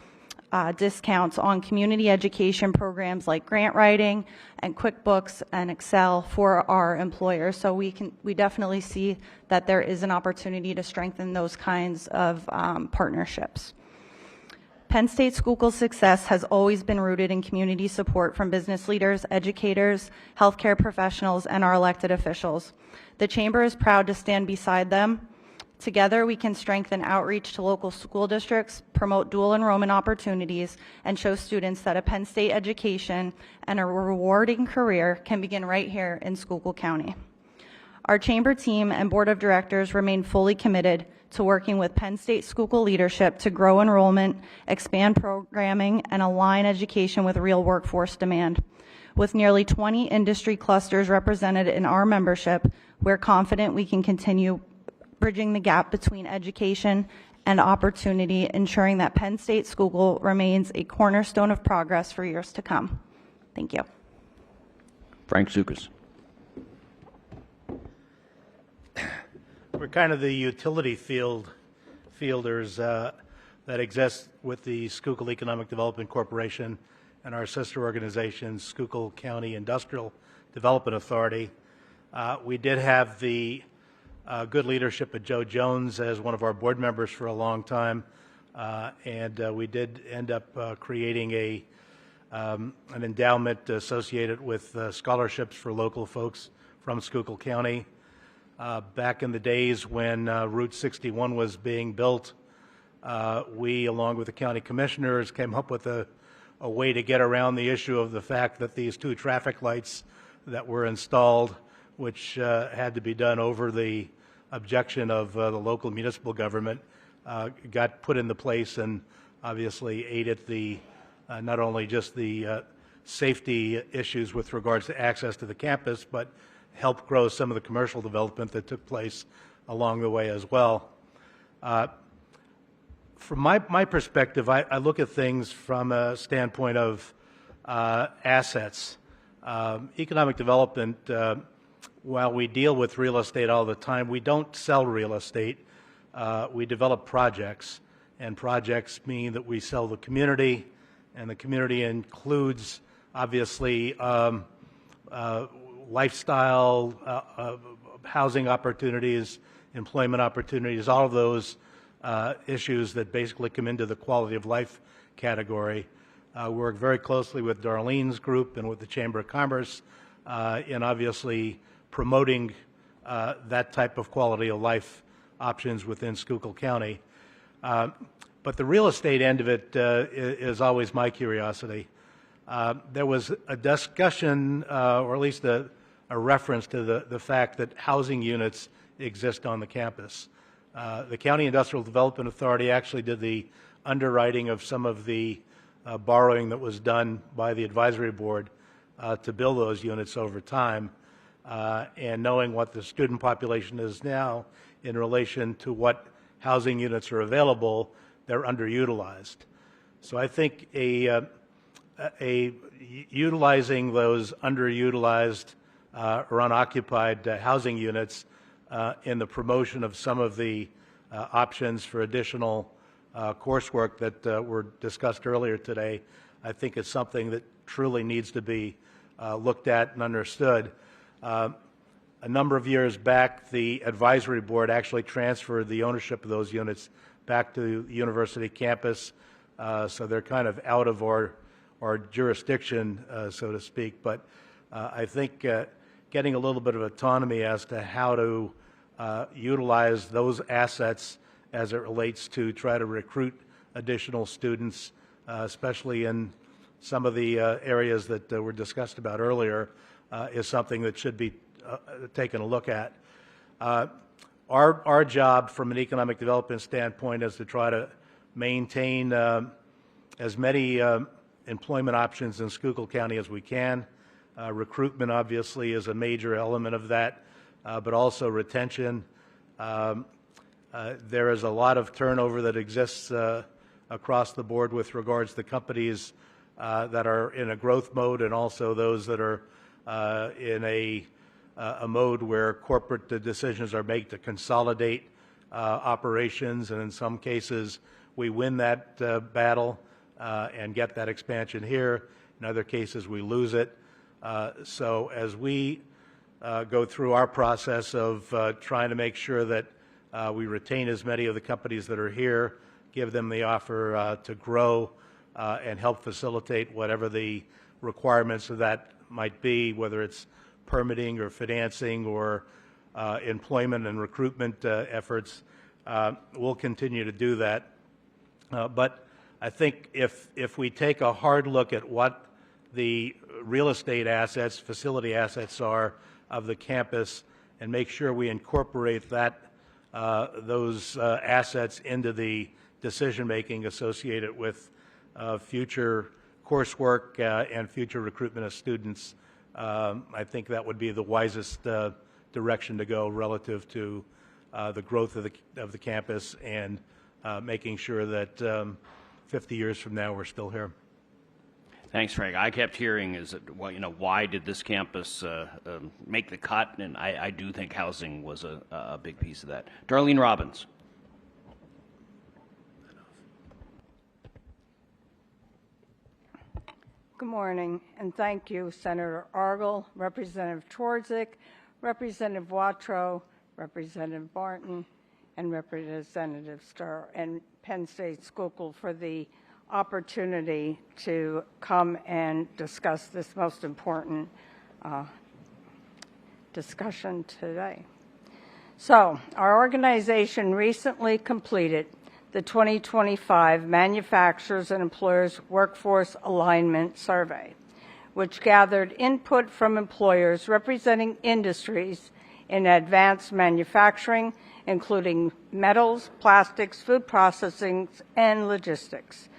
discounts on community education programs like grant writing and QuickBooks and Excel for our employers. So we definitely see that there is an opportunity to strengthen those kinds of partnerships. Penn State Schuylkill's success has always been rooted in community support from business leaders, educators, healthcare professionals, and our elected officials. The Chamber is proud to stand beside them. Together, we can strengthen outreach to local school districts, promote dual enrollment opportunities, and show students that a Penn State education and a rewarding career can begin right here in Schuylkill County. Our Chamber team and Board of Directors remain fully committed to working with Penn State Schuylkill leadership to grow enrollment, expand programming, and align education with real workforce demand. With nearly 20 industry clusters represented in our membership, we're confident we can continue bridging the gap between education and opportunity, ensuring that Penn State Schuylkill remains a cornerstone of progress for years to come. Thank you. Frank Zukas. We're kind of the utility fielders that exist with the Schuylkill Economic Development Corporation and our sister organization, Schuylkill County Industrial Development Authority. We did have the good leadership of Joe Jones as one of our board members for a long time, and we did end up creating an endowment associated with scholarships for local folks from Schuylkill County. Back in the days when Route 61 was being built, we, along with the county commissioners, came up with the a way to get around the issue of the fact that these two traffic lights that were installed, which had to be done over the objection of the local municipal government, got put into place and obviously aided the not only just the safety issues with regards to access to the campus, but helped grow some of the commercial development that took place along the way as well. From my perspective, I look at things from a standpoint of assets. Economic development, while we deal with real estate all the time, we don't sell real estate. We develop projects, and projects mean that we sell the community, and the community includes, obviously, lifestyle, housing opportunities, employment opportunities, all of those issues that basically come into the quality of life category. We work very closely with Darlene's group and with the Chamber of Commerce in obviously promoting that type of quality of life options within Schuylkill County. But the real estate end of it is always my curiosity. There was a discussion, or at least a reference to the fact that housing units exist on the campus. The County Industrial Development Authority actually did the underwriting of some of the borrowing that was done by the advisory board to build those units over time, and knowing what the student population is now in relation to what housing units are available, they're underutilized. So I think utilizing those underutilized or unoccupied housing units in the promotion of some of the options for additional coursework that were discussed earlier today, I think it's something that truly needs to be looked at and understood. A number of years back, the advisory board actually transferred the ownership of those units back to the university campus, so they're kind of out of our jurisdiction, so to speak. But I think getting a little bit of autonomy as to how to utilize those assets as it relates to try to recruit additional students, especially in some of the areas that were discussed about earlier, is something that should be taken a look at. Our job from an economic development standpoint is to try to maintain as many employment options in Schuylkill County as we can. Recruitment obviously is a major element of that, but also retention. There is a lot of turnover that exists across the board with regards to companies that are in a growth mode, and also those that are in a mode where corporate decisions are made to consolidate operations, and in some cases we win that battle and get that expansion here. In other cases we lose it. So as we go through our process of trying to make sure that we retain as many of the companies that are here, give them the offer to grow and help facilitate whatever the requirements of that might be, whether it's permitting or financing or employment and recruitment efforts. We'll continue to do that. But I think if we take a hard look at what the real estate assets, facility assets are of the campus, and make sure we incorporate those assets into the decision making associated with future coursework and future recruitment of students, I think that would be the wisest direction to go relative to the growth of the campus and making sure that 50 years from now we're still here. Thanks, Frank. I kept hearing is that, well, why did this campus make the cut? And I do think housing was a big piece of that. Darlene Robbins. Good morning, and thank you, Senator Argel, Representative Twardzik, Representative Watrow, Representative Barton, and Representative Starr and Penn State Schuylkill for the opportunity to come and discuss this most important discussion today. So, our organization recently completed the 2025 Manufacturers and Employers Workforce Alignment Survey, which gathered input from employers representing industries in advanced manufacturing, including metals, plastics, food processing, and logistics.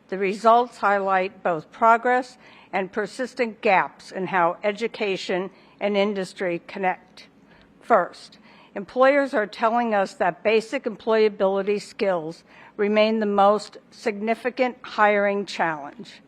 The results highlight both progress and persistent gaps in how education and industry connect. First, employers are telling us that basic employability skills remain the most significant hiring challenge.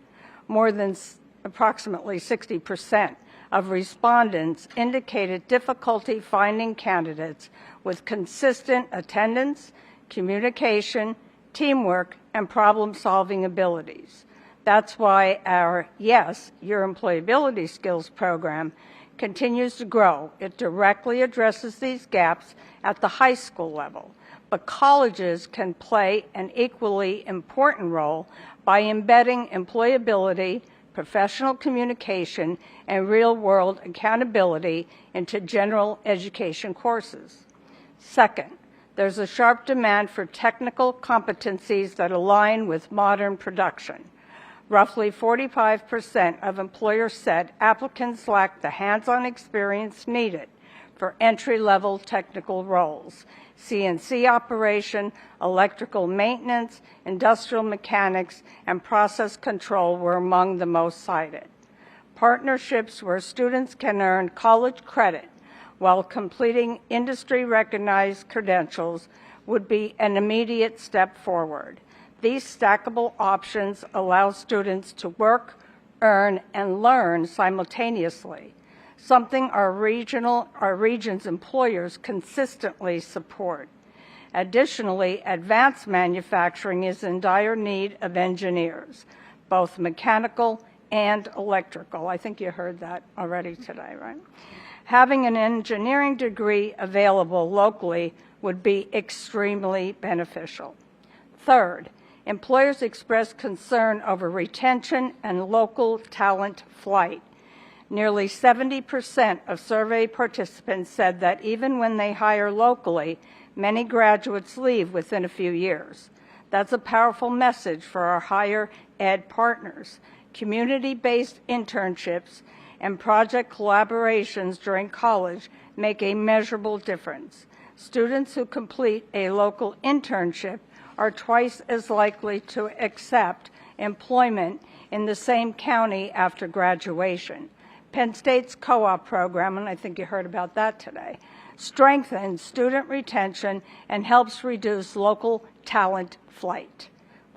More than approximately 60% of respondents indicated difficulty finding candidates with consistent attendance, communication, teamwork, and problem-solving abilities. That's why our Yes, Your Employability Skills program continues to grow. It directly addresses these gaps at the high school level, but colleges can play an equally important role by embedding employability, professional communication, and real-world accountability into general education courses. Second, there's a sharp demand for technical competencies that align with modern production. Roughly 45% of employers said applicants lack the hands-on experience needed for entry-level technical roles. CNC operation, electrical maintenance, industrial mechanics, and process control were among the most cited. Partnerships where students can earn college credit while completing industry-recognized credentials would be an immediate step forward. These stackable options allow students to work, earn, and learn simultaneously, something our region's employers consistently support. Additionally, advanced manufacturing is in dire need of engineers, both mechanical and electrical. I think you heard that already today, right? Having an engineering degree available locally would be extremely beneficial. Third, employers express concern over retention and local talent flight. Nearly 70% of survey participants said that even when they hire locally, many graduates leave within a few years. That's a powerful message for our higher ed partners. Community-based internships and project collaborations during college make a measurable difference. Students who complete a local internship are twice as likely to accept employment in the same county after graduation. Penn State's co-op program, and I think you heard about that today, strengthens student retention and helps reduce local talent flight.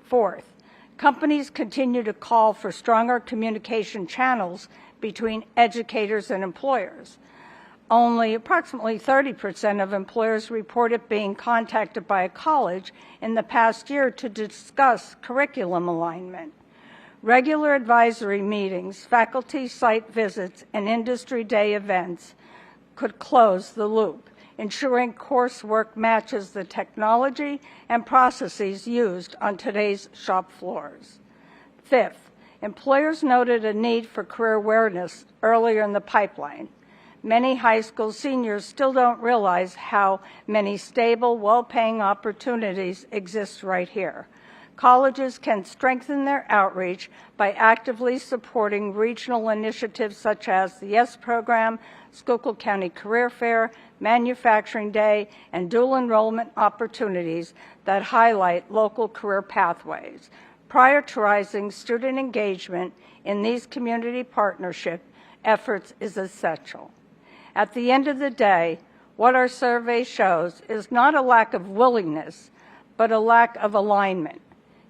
Fourth, companies continue to call for stronger communication channels between educators and employers. Only approximately 30% of employers reported being contacted by a college in the past year to discuss curriculum alignment. Regular advisory meetings, faculty site visits, and industry day events could close the loop, ensuring coursework matches the technology and processes used on today's shop floors. Fifth, employers noted a need for career awareness earlier in the pipeline. Many high school seniors still don't realize how many stable, well-paying opportunities exist right here. Colleges can strengthen their outreach by actively supporting regional initiatives such as the YES program, Schuylkill County Career Fair, Manufacturing Day, and dual enrollment opportunities that highlight local career pathways. Prioritizing student engagement in these community partnership efforts is essential. At the end of the day, what our survey shows is not a lack of willingness, but a lack of alignment.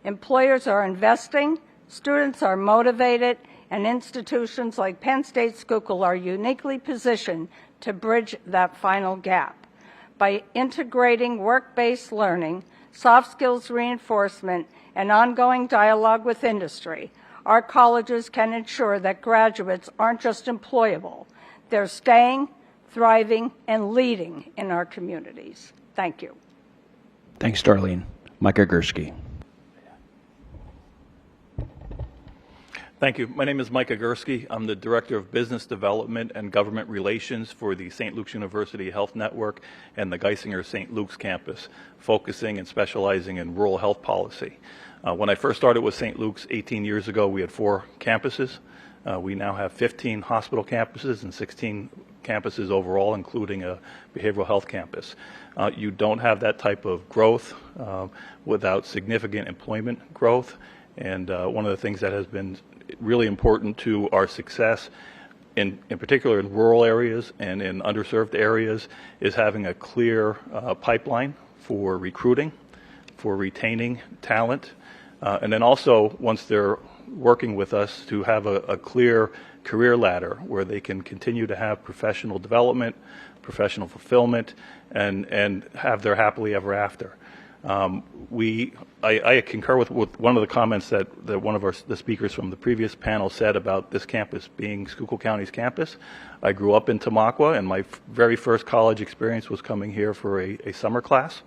Employers are investing, students are motivated, and institutions like Penn State Schuylkill are uniquely positioned to bridge that final gap. By integrating work-based learning, soft skills reinforcement, and ongoing dialogue with industry, our colleges can ensure that graduates aren't just employable, they're staying, thriving, and leading in our communities. Thank you. Thanks, Darlene. Mike Gursky. Thank you. My name is Mike Agursky. I'm the Director of Business Development and Government Relations for the St. Luke's University Health Network and the Geisinger St. Luke's campus, focusing and specializing in rural health policy. When I first started with St. Luke's 18 years ago, we had 4 campuses. We now have 15 hospital campuses and 16 campuses overall, including a behavioral health campus. You don't have that type of growth without significant employment growth. And one of the things that has been really important to our success, in particular in rural areas and in underserved areas, is having a clear pipeline for recruiting, for retaining talent, and then also, once they're working with us, to have a clear career ladder where they can continue to have professional development, professional fulfillment, and have their happily ever after. I concur with one of the comments that one of the speakers from the previous panel said about this campus being Schuylkill County's campus. I grew up in Tamaqua, and my very first college experience was coming here for a summer class.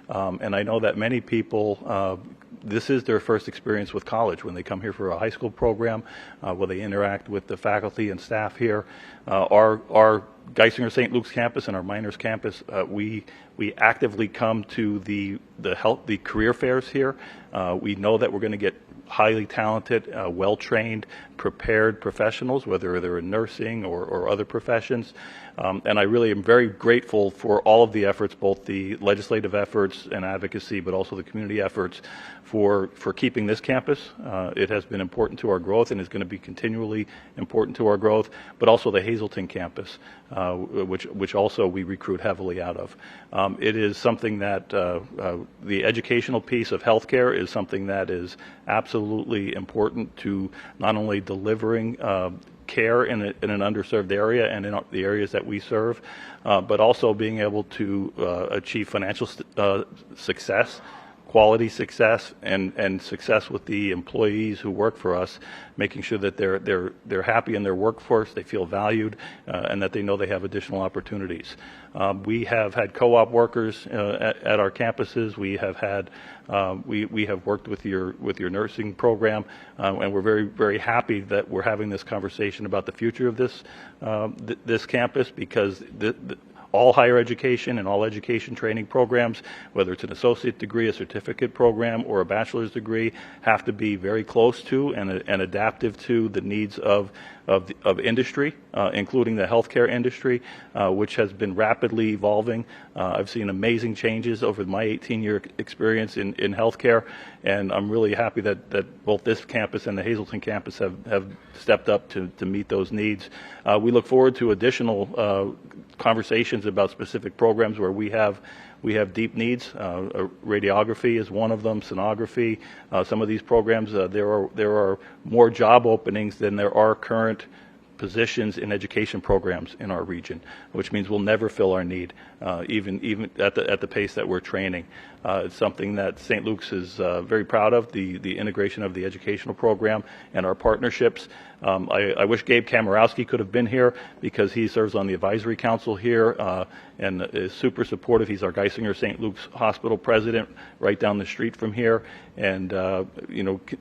And I know that many people, this is their first experience with college when they come here for a high school program, where they interact with the faculty and staff here. Our Geisinger St. Luke's campus and our Miners campus, we actively come to the career fairs here. We know that we're going to get highly talented, well-trained, prepared professionals, whether they're in nursing or other professions. And I really am very grateful for all of the efforts, both the legislative efforts and advocacy, but also the community efforts for keeping this campus. It has been important to our growth and is going to be continually important to our growth, but also the Hazleton campus, which also we recruit heavily out of. It is something that the educational piece of healthcare is something that is absolutely important to not only delivering care in an underserved area and in the areas that we serve, but also being able to achieve financial success, quality success, and success with the employees who work for us, making sure that they're happy in their workforce, they feel valued, and that they know they have additional opportunities. We have had co-op workers at our campuses. We have had we have worked with your nursing program, and we're very, very happy that we're having this conversation about the future of this campus, because all higher education and all education training programs, whether it's an associate degree, a certificate program, or a bachelor's degree, have to be very close to and adaptive to the needs of industry, including the healthcare industry, which has been rapidly evolving. I've seen amazing changes over my 18-year experience in healthcare, and I'm really happy that both this campus and the Hazleton campus have stepped up to meet those needs. We look forward to additional conversations about specific programs where we have deep needs. Radiography is one of them, sonography. Some of these programs, there are more job openings than there are current positions in education programs in our region, which means we'll never fill our need, even at the pace that we're training. It's something that St. Luke's is very proud of, the integration of the educational program and our partnerships. I wish Gabe Kamarowski could have been here, because he serves on the advisory council here and is super supportive. He's our Geisinger St. Luke's Hospital president right down the street from here, and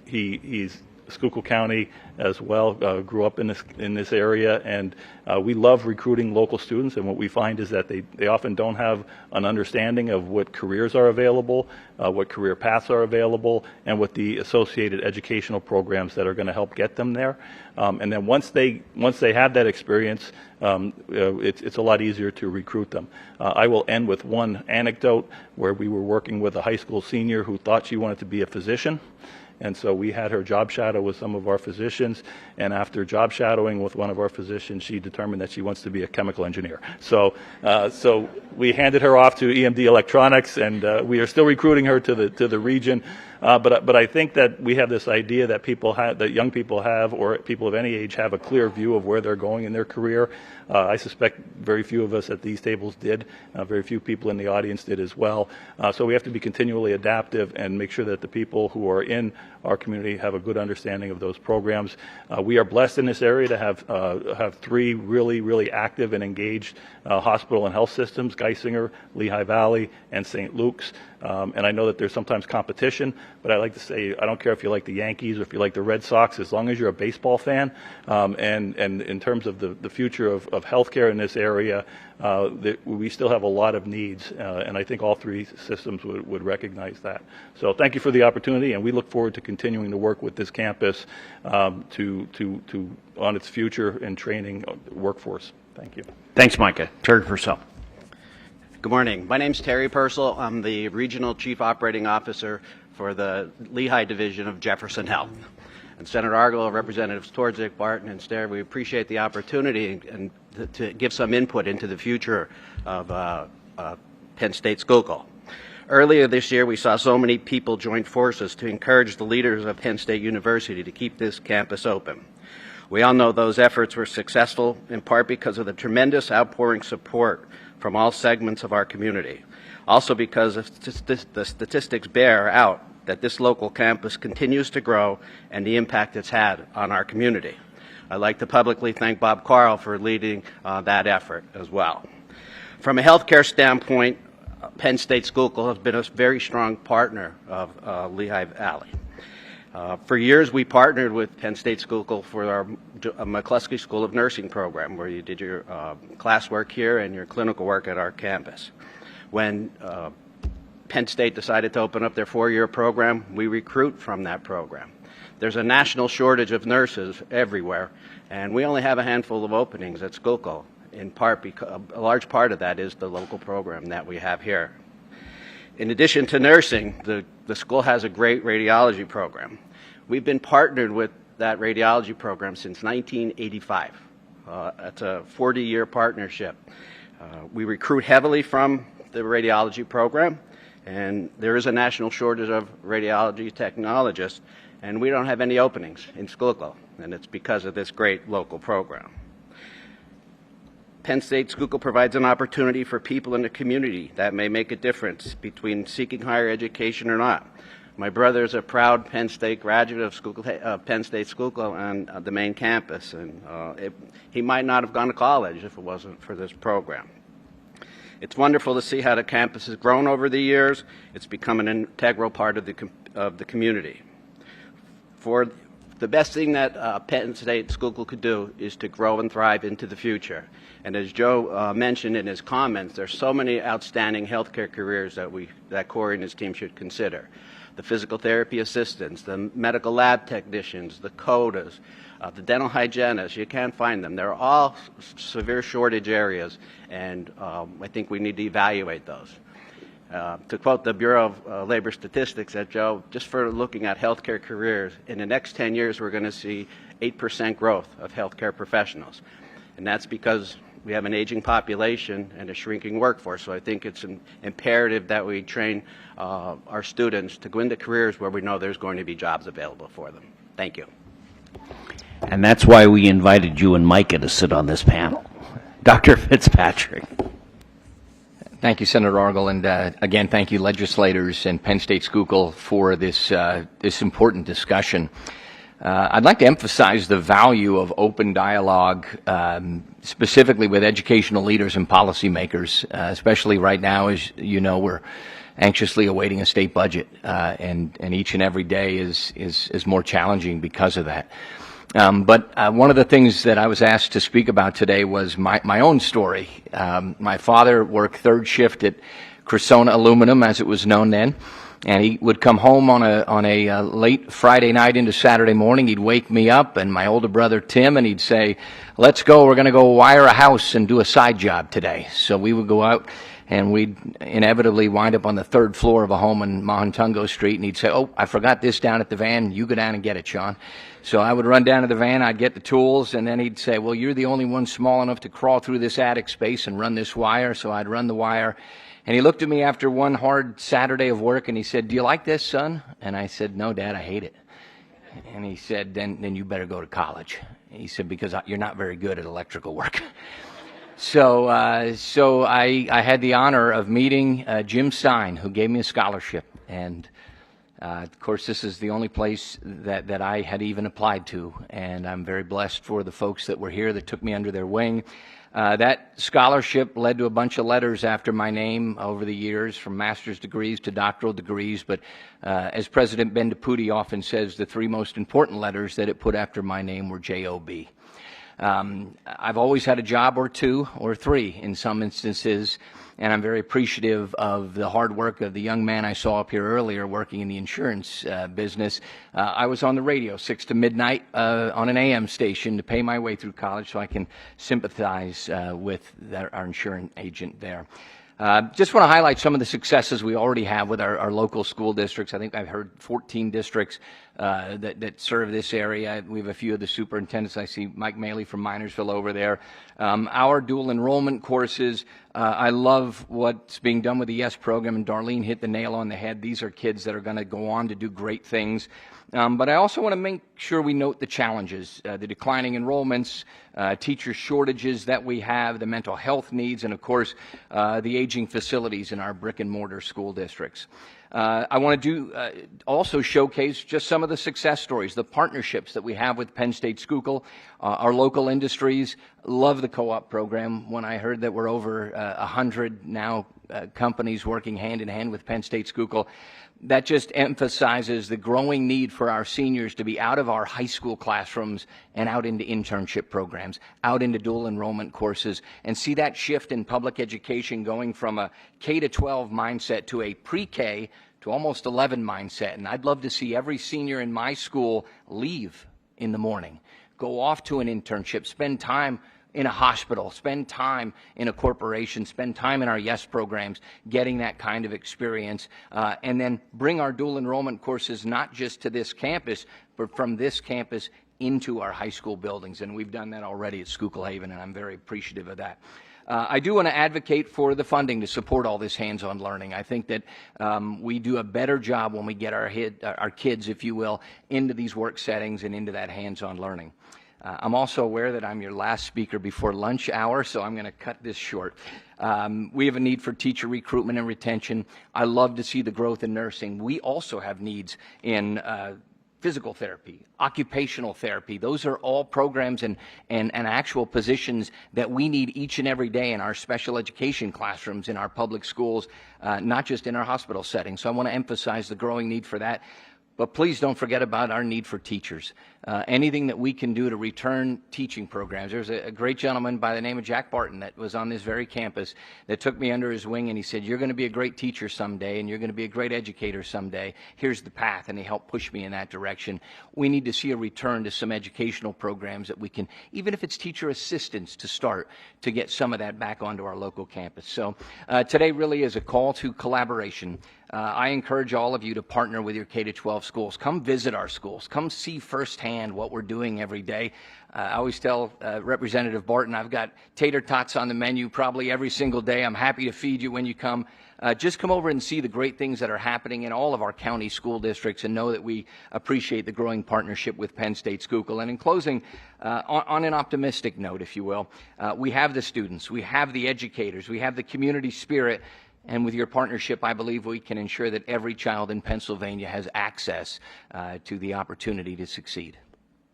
he's Schuylkill County as well, grew up in this area, and we love recruiting local students. And what we find is that they often don't have an understanding of what careers are available, what career paths are available, and what the associated educational programs that are going to help get them there. And then once they have that experience, it's a lot easier to recruit them. I will end with one anecdote where we were working with a high school senior who thought she wanted to be a physician. And so we had her job shadow with some of our physicians, and after job shadowing with one of our physicians, she determined that she wants to be a chemical engineer. So we handed her off to EMD Electronics, and we are still recruiting her to the region. But I think that we have this idea that young people have, or people of any age have, a clear view of where they're going in their career. I suspect very few of us at these tables did. Very few people in the audience did as well. So we have to be continually adaptive and make sure that the people who are in our community have a good understanding of those programs. We are blessed in this area to have 3 really, really active and engaged hospital and health systems: Geisinger, Lehigh Valley, and St. Luke's. And I know that there's sometimes competition, but I like to say, I don't care if you like the Yankees or if you like the Red Sox, as long as you're a baseball fan. And in terms of the future of healthcare in this area, we still have a lot of needs, and I think all three systems would recognize that. So thank you for the opportunity, and we look forward to continuing to work with this campus on its future and training workforce. Thank you. Thanks, Micah. Terry Purcell. Good morning. My name is Terry Purcell. I'm the Regional Chief Operating Officer for the Lehigh Division of Jefferson Health. And Senator Argyle, Representatives Twardzik, Barton, and Stair, we appreciate the opportunity and to give some input into the future of Penn State Schuylkill. Earlier this year, we saw so many people join forces to encourage the leaders of Penn State University to keep this campus open. We all know those efforts were successful in part because of the tremendous outpouring support from all segments of our community. Also because the statistics bear out that this local campus continues to grow and the impact it's had on our community. I'd like to publicly thank Bob Carl for leading that effort as well. From a healthcare standpoint, Penn State Schuylkill has been a very strong partner of Lehigh Valley. For years, we partnered with Penn State Schuylkill for our McCluskey School of Nursing program, where you did your classwork here and your clinical work at our campus. When Penn State decided to open up their four-year program, we recruit from that program. There's a national shortage of nurses everywhere, and we only have a handful of openings at Schuylkill, in part because a large part of that is the local program that we have here. In addition to nursing, the school has a great radiology program. We've been partnered with that radiology program since 1985. It's a 40-year partnership. We recruit heavily from the radiology program, and there is a national shortage of radiology technologists, and we don't have any openings in Schuylkill, and it's because of this great local program. Penn State Schuylkill provides an opportunity for people in the community that may make a difference between seeking higher education or not. My brother is a proud Penn State graduate of Penn State Schuylkill on the main campus, and he might not have gone to college if it wasn't for this program. It's wonderful to see how the campus has grown over the years. It's become an integral part of the community. For the best thing that Penn State Schuylkill could do is to grow and thrive into the future. And as Joe mentioned in his comments, there's so many outstanding healthcare careers that Corey and his team should consider. The physical therapy assistants, the medical lab technicians, the CODAs, the dental hygienists, you can't find them. They're all severe shortage areas, and I think we need to evaluate those. To quote the Bureau of Labor Statistics, Joe, just for looking at healthcare careers, in the next 10 years we're going to see 8% growth of healthcare professionals. And that's because we have an aging population and a shrinking workforce. So I think it's imperative that we train our students to go into careers where we know there's going to be jobs available for them. Thank you. And that's why we invited you and Micah to sit on this panel. Dr. Fitzpatrick. Thank you, Senator Argyle, and again, thank you, legislators and Penn State Schuylkill for this important discussion. I'd like to emphasize the value of open dialogue, specifically with educational leaders and policymakers, especially right now, as you know, we're anxiously awaiting a state budget, and each and every day is more challenging because of that. But one of the things that I was asked to speak about today was my own story. My father worked third shift at Cressona Aluminum, as it was known then, and he would come home on a late Friday night into Saturday morning. He'd wake me up and my older brother Tim, and he'd say, "Let's go. We're going to go wire a house and do a side job today." So we would go out, and we'd inevitably wind up on the third floor of a home on Mahantungo Street, and he'd say, "Oh, I forgot this down at the van. You go down and get it, Sean." So I would run down to the van, I'd get the tools, and then he'd say, "Well, you're the only one small enough to crawl through this attic space and run this wire." So I'd run the wire. And he looked at me after one hard Saturday of work, and he said, "Do you like this, son?" And I said, "No, Dad, I hate it." And he said, then you better go to college. He said, "Because you're not very good at electrical work." So I had the honor of meeting Jim Stein, who gave me a scholarship. And Of course, this is the only place that I had even applied to, and I'm very blessed for the folks that were here that took me under their wing. That scholarship led to a bunch of letters after my name over the years, from master's degrees to doctoral degrees, but as President Ben DePuti often says, the three most important letters that it put after my name were J-O-B. I've always had a job or two or three in some instances, and I'm very appreciative of the hard work of the young man I saw up here earlier working in the insurance business. I was on the radio 6 to midnight on an AM station to pay my way through college, so I can sympathize with our insurance agent there. Just want to highlight some of the successes we already have with our local school districts. I think I've heard 14 districts that serve this area. We have a few of the superintendents. I see Mike Maley from Minersville over there. Our dual enrollment courses, I love what's being done with the YES program, and Darlene hit the nail on the head. These are kids that are going to go on to do great things. But I also want to make sure we note the challenges, the declining enrollments, teacher shortages that we have, the mental health needs, and of course, the aging facilities in our brick and mortar school districts. I want to also showcase just some of the success stories, the partnerships that we have with Penn State Schuylkill, our local industries. Love the co-op program. When I heard that we're over 100 now companies working hand in hand with Penn State Schuylkill, that just emphasizes the growing need for our seniors to be out of our high school classrooms and out into internship programs, out into dual enrollment courses, and see that shift in public education going from a K-12 mindset to a pre-K to almost 11 mindset. And I'd love to see every senior in my school leave in the morning, go off to an internship, spend time in a hospital, spend time in a corporation, spend time in our YES programs, getting that kind of experience, and then bring our dual enrollment courses not just to this campus, but from this campus into our high school buildings. And we've done that already at Schuylkill Haven, and I'm very appreciative of that. I do want to advocate for the funding to support all this hands-on learning. I think that we do a better job when we get our kids, if you will, into these work settings and into that hands-on learning. I'm also aware that I'm your last speaker before lunch hour, so I'm going to cut this short. We have a need for teacher recruitment and retention. I love to see the growth in nursing. We also have needs in physical therapy, occupational therapy. Those are all programs and actual positions that we need each and every day in our special education classrooms, in our public schools, not just in our hospital settings. So I want to emphasize the growing need for that. But please don't forget about our need for teachers. Anything that we can do to return teaching programs. There's a great gentleman by the name of Jack Barton that was on this very campus that took me under his wing, and he said, "You're going to be a great teacher someday, and you're going to be a great educator someday. Here's the path," and he helped push me in that direction. We need to see a return to some educational programs that we can, even if it's teacher assistants to start, to get some of that back onto our local campus. So today really is a call to collaboration. I encourage all of you to partner with your K-12 schools. Come visit our schools. Come see firsthand what we're doing every day. I always tell Representative Barton, I've got tater tots on the menu probably every single day. I'm happy to feed you when you come. Just come over and see the great things that are happening in all of our county school districts, and know that we appreciate the growing partnership with Penn State Schuylkill. And in closing, on an optimistic note, if you will, we have the students, we have the educators, we have the community spirit. And with your partnership, I believe we can ensure that every child in Pennsylvania has access to the opportunity to succeed.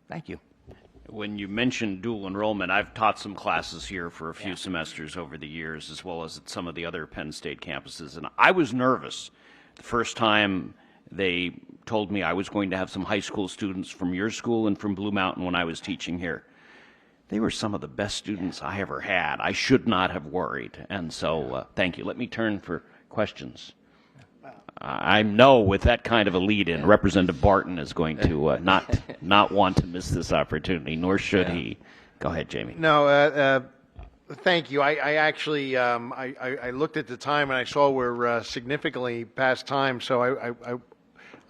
Thank you. When you mentioned dual enrollment, I've taught some classes here for a few semesters over the years, as well as at some of the other Penn State campuses. And I was nervous the first time they told me I was going to have some high school students from your school and from Blue Mountain when I was teaching here. They were some of the best students I ever had. I should not have worried. And so thank you. Let me turn for questions. I know with that kind of a lead-in, Representative Barton is going to not want to miss this opportunity, nor should he. Go ahead, Jamie. No, thank you. I actually I looked at the time and I saw we're significantly past time, so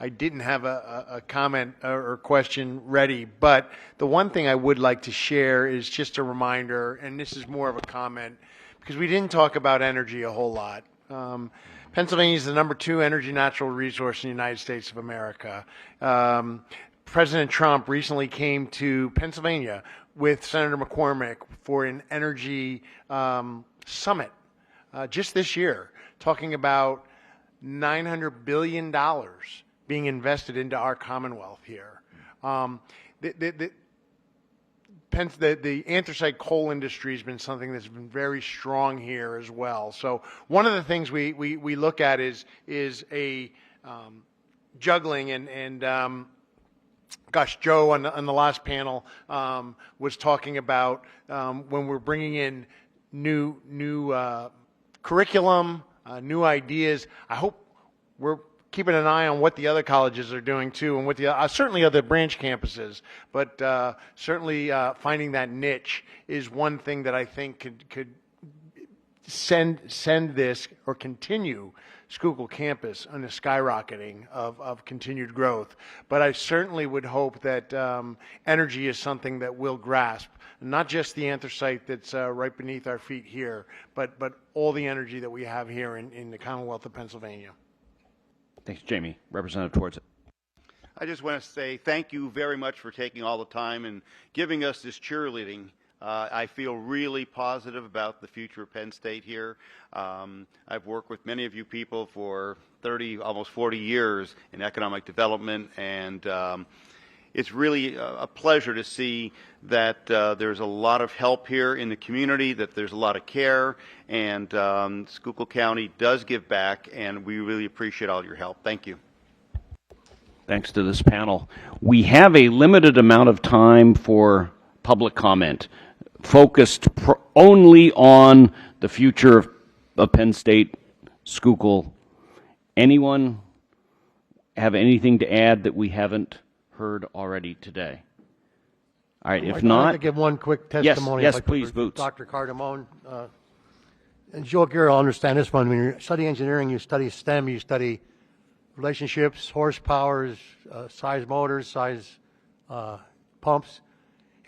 I didn't have a comment or question ready. But the one thing I would like to share is just a reminder, and this is more of a comment, because we didn't talk about energy a whole lot. Pennsylvania is the #2 energy natural resource in the United States of America. President Trump recently came to Pennsylvania with Senator McCormick for an energy summit just this year, talking about $900 billion being invested into our Commonwealth here. The anthracite coal industry has been something that's been very strong here as well. So one of the things we look at is a juggling and gosh, Joe on the last panel was talking about when we're bringing in new curriculum, new ideas. I hope we're keeping an eye on what the other colleges are doing too, and what the certainly other branch campuses. But certainly finding that niche is one thing that I think could send this or continue Schuylkill campus on a skyrocketing of continued growth. But I certainly would hope that energy is something that we'll grasp, not just the anthracite that's right beneath our feet here, but all the energy that we have here in the Commonwealth of Pennsylvania. Thanks, Jamie. Representative Towards it. I just want to say thank you very much for taking all the time and giving us this cheerleading. I feel really positive about the future of Penn State here. I've worked with many of you people for 30, almost 40 years in economic development, and it's really a pleasure to see that there's a lot of help here in the community, that there's a lot of care, and Schuylkill County does give back, and we really appreciate all your help. Thank you. Thanks to this panel. We have a limited amount of time for public comment, focused only on the future of Penn State Schuylkill. Anyone have anything to add that we haven't heard already today? All right, if I'd not, like to give one quick testimony. Yes, please, Boots. Dr. Cardamone. And Joe Gear, I'll understand this one. When you study engineering, you study STEM, you study relationships, horsepowers, size motors, size pumps.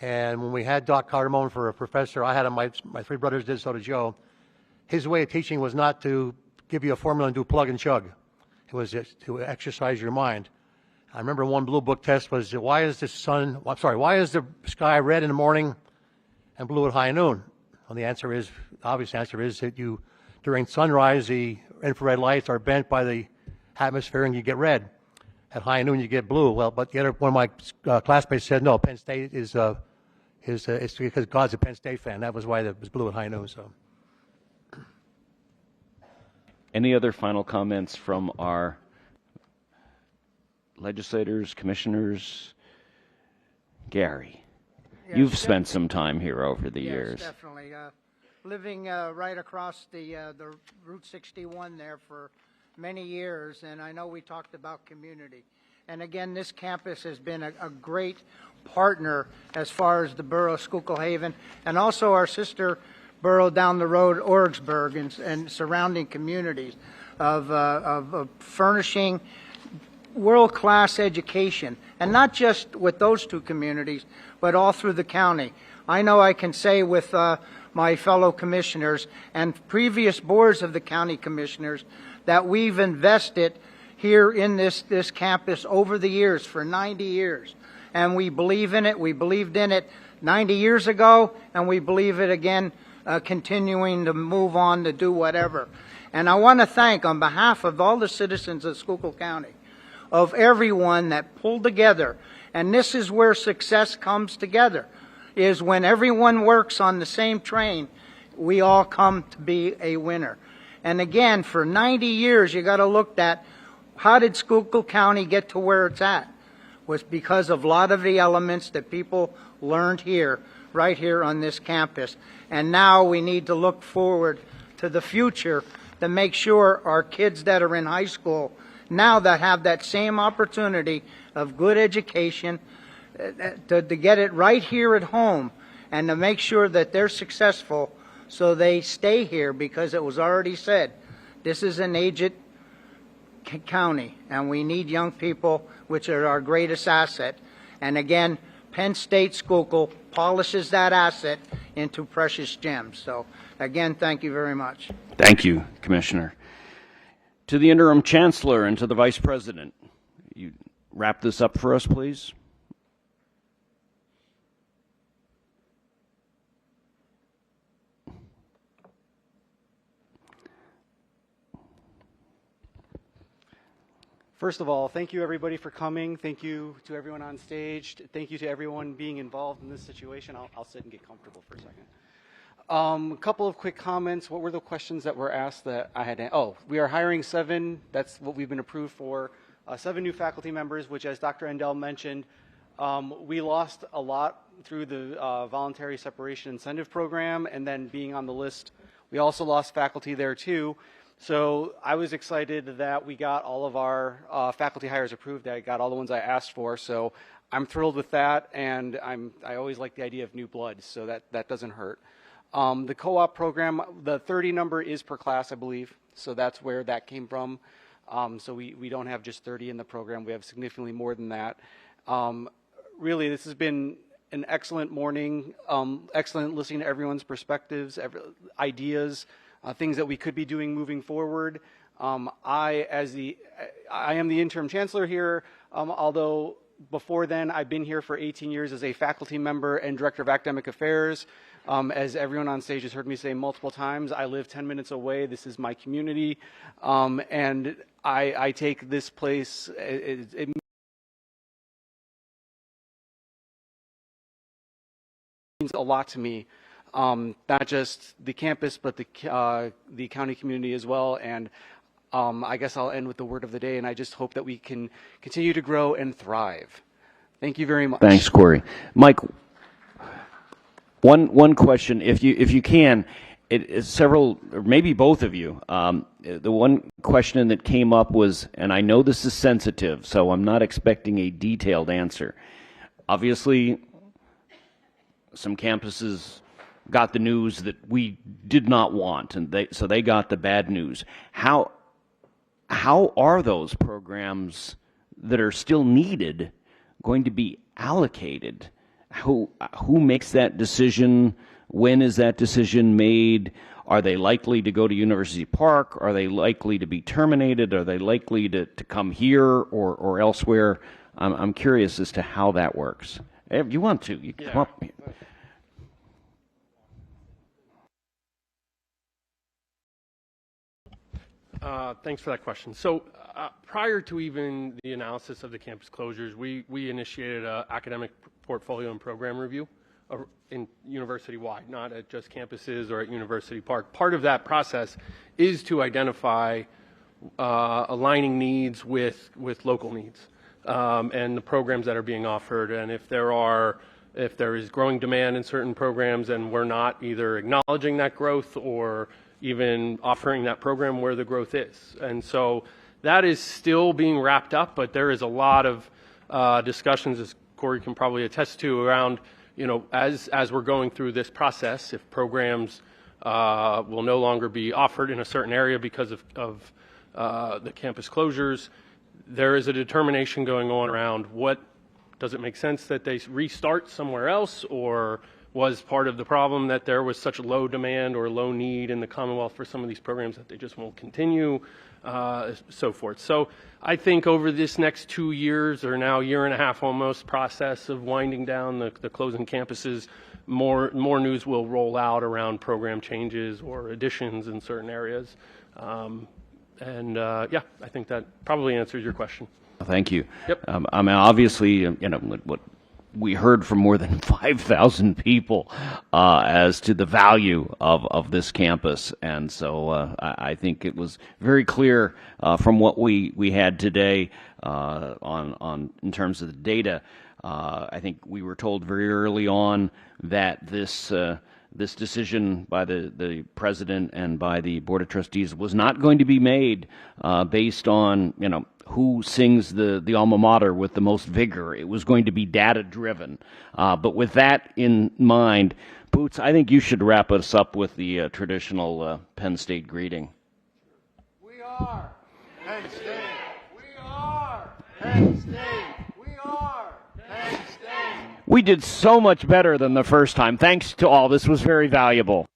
And when we had Doc Cardamone for a professor, I had him, my three brothers did, so did Joe. His way of teaching was not to give you a formula and do plug and chug. It was just to exercise your mind. I remember one blue book test was, why is the sky red in the morning and blue at high noon? Well, the obvious answer is that during sunrise, the infrared lights are bent by the atmosphere and you get red. At high noon, you get blue. Well, but the other one of my classmates said, no, Penn State it's because God's a Penn State fan. That was why it was blue at high noon. So, any other final comments from our legislators, commissioners? Gary, Yes, you've spent some time here over the years. Yes, definitely. Living right across the Route 61 there for many years, and I know we talked about community. And again, this campus has been a great partner as far as the borough of Schuylkill Haven, and also our sister borough down the road, Origsburg, and surrounding communities of furnishing world-class education, and not just with those two communities, but all through the county. I know I can say with my fellow commissioners and previous boards of the county commissioners that we've invested here in this campus over the years for 90 years. And we believe in it. We believed in it 90 years ago, and we believe it again, continuing to move on to do whatever. And I want to thank, on behalf of all the citizens of Schuylkill County, of everyone that pulled together. And this is where success comes together, is when everyone works on the same train, we all come to be a winner. And again, for 90 years, you got to look at how did Schuylkill County get to where it's at? Was because of a lot of the elements that people learned here, right here on this campus. And now we need to look forward to the future to make sure our kids that are in high school now that have that same opportunity of good education, to get it right here at home and to make sure that they're successful so they stay here, because it was already said, this is an aged county and we need young people, which are our greatest asset. And again, Penn State Schuylkill polishes that asset into precious gems. So again, thank you very much. Thank you, Commissioner. To the Interim Chancellor and to the Vice President, you wrap this up for us, please. First of all, thank you everybody for coming. Thank you to everyone on stage. Thank you to everyone being involved in this situation. I'll sit and get comfortable for a second. A couple of quick comments. What were the questions that were asked that I had? We are hiring 7. That's what we've been approved for. 7 new faculty members, which, as Dr. Endell mentioned, we lost a lot through the voluntary separation incentive program, and then being on the list, we also lost faculty there too. So I was excited that we got all of our faculty hires approved. I got all the ones I asked for, so I'm thrilled with that, and I always like the idea of new blood, so that doesn't hurt. The co-op program, the 30 number is per class, I believe, so that's where that came from. So we don't have just 30 in the program. We have significantly more than that. Really, this has been an excellent morning, excellent listening to everyone's perspectives, ideas, things that we could be doing moving forward. I am the interim chancellor here, although before then I've been here for 18 years as a faculty member and director of academic affairs. As everyone on stage has heard me say multiple times, I live 10 minutes away. This is my community, and I take this place. It means a lot to me, not just the campus, but the county community as well. And I guess I'll end with the word of the day, and I just hope that we can continue to grow and thrive. Thank you very much. Thanks, Corey. Mike, one question, if you can, several, or maybe both of you. The one question that came up was, and I know this is sensitive, so I'm not expecting a detailed answer. Obviously, some campuses got the news that we did not want, and so they got the bad news. How are those programs that are still needed going to be allocated? Who makes that decision? When is that decision made? Are they likely to go to University Park? Are they likely to be terminated? Are they likely to come here or elsewhere? I'm curious as to how that works. If you want to, you can come up. Thanks for that question. So prior to even the analysis of the campus closures, we initiated an academic portfolio and program review in university-wide, not at just campuses or at University Park. Part of that process is to identify aligning needs with local needs and the programs that are being offered. And if there is growing demand in certain programs and we're not either acknowledging that growth or even offering that program where the growth is. And so that is still being wrapped up, but there is a lot of discussions, as Corey can probably attest to, around, as we're going through this process, if programs will no longer be offered in a certain area because of the campus closures, there is a determination going on around does it make sense that they restart somewhere else, or was part of the problem that there was such a low demand or low need in the Commonwealth for some of these programs that they just won't continue, so forth. So I think over this next 2 years, or now year and a half almost, process of winding down the closing campuses, more news will roll out around program changes or additions in certain areas. I think that probably answers your question. Thank you. Yep. I mean, obviously, what we heard from more than 5,000 people as to the value of this campus, and so I think it was very clear from what we had today in terms of the data. I think we were told very early on that this decision by the president and by the board of trustees was not going to be made based on who sings the alma mater with the most vigor. It was going to be data driven. But with that in mind, Boots, I think you should wrap us up with the traditional Penn State greeting. We are Penn State. We are Penn State. We are Penn State. We did so much better than the first time. Thanks to all. This was very valuable.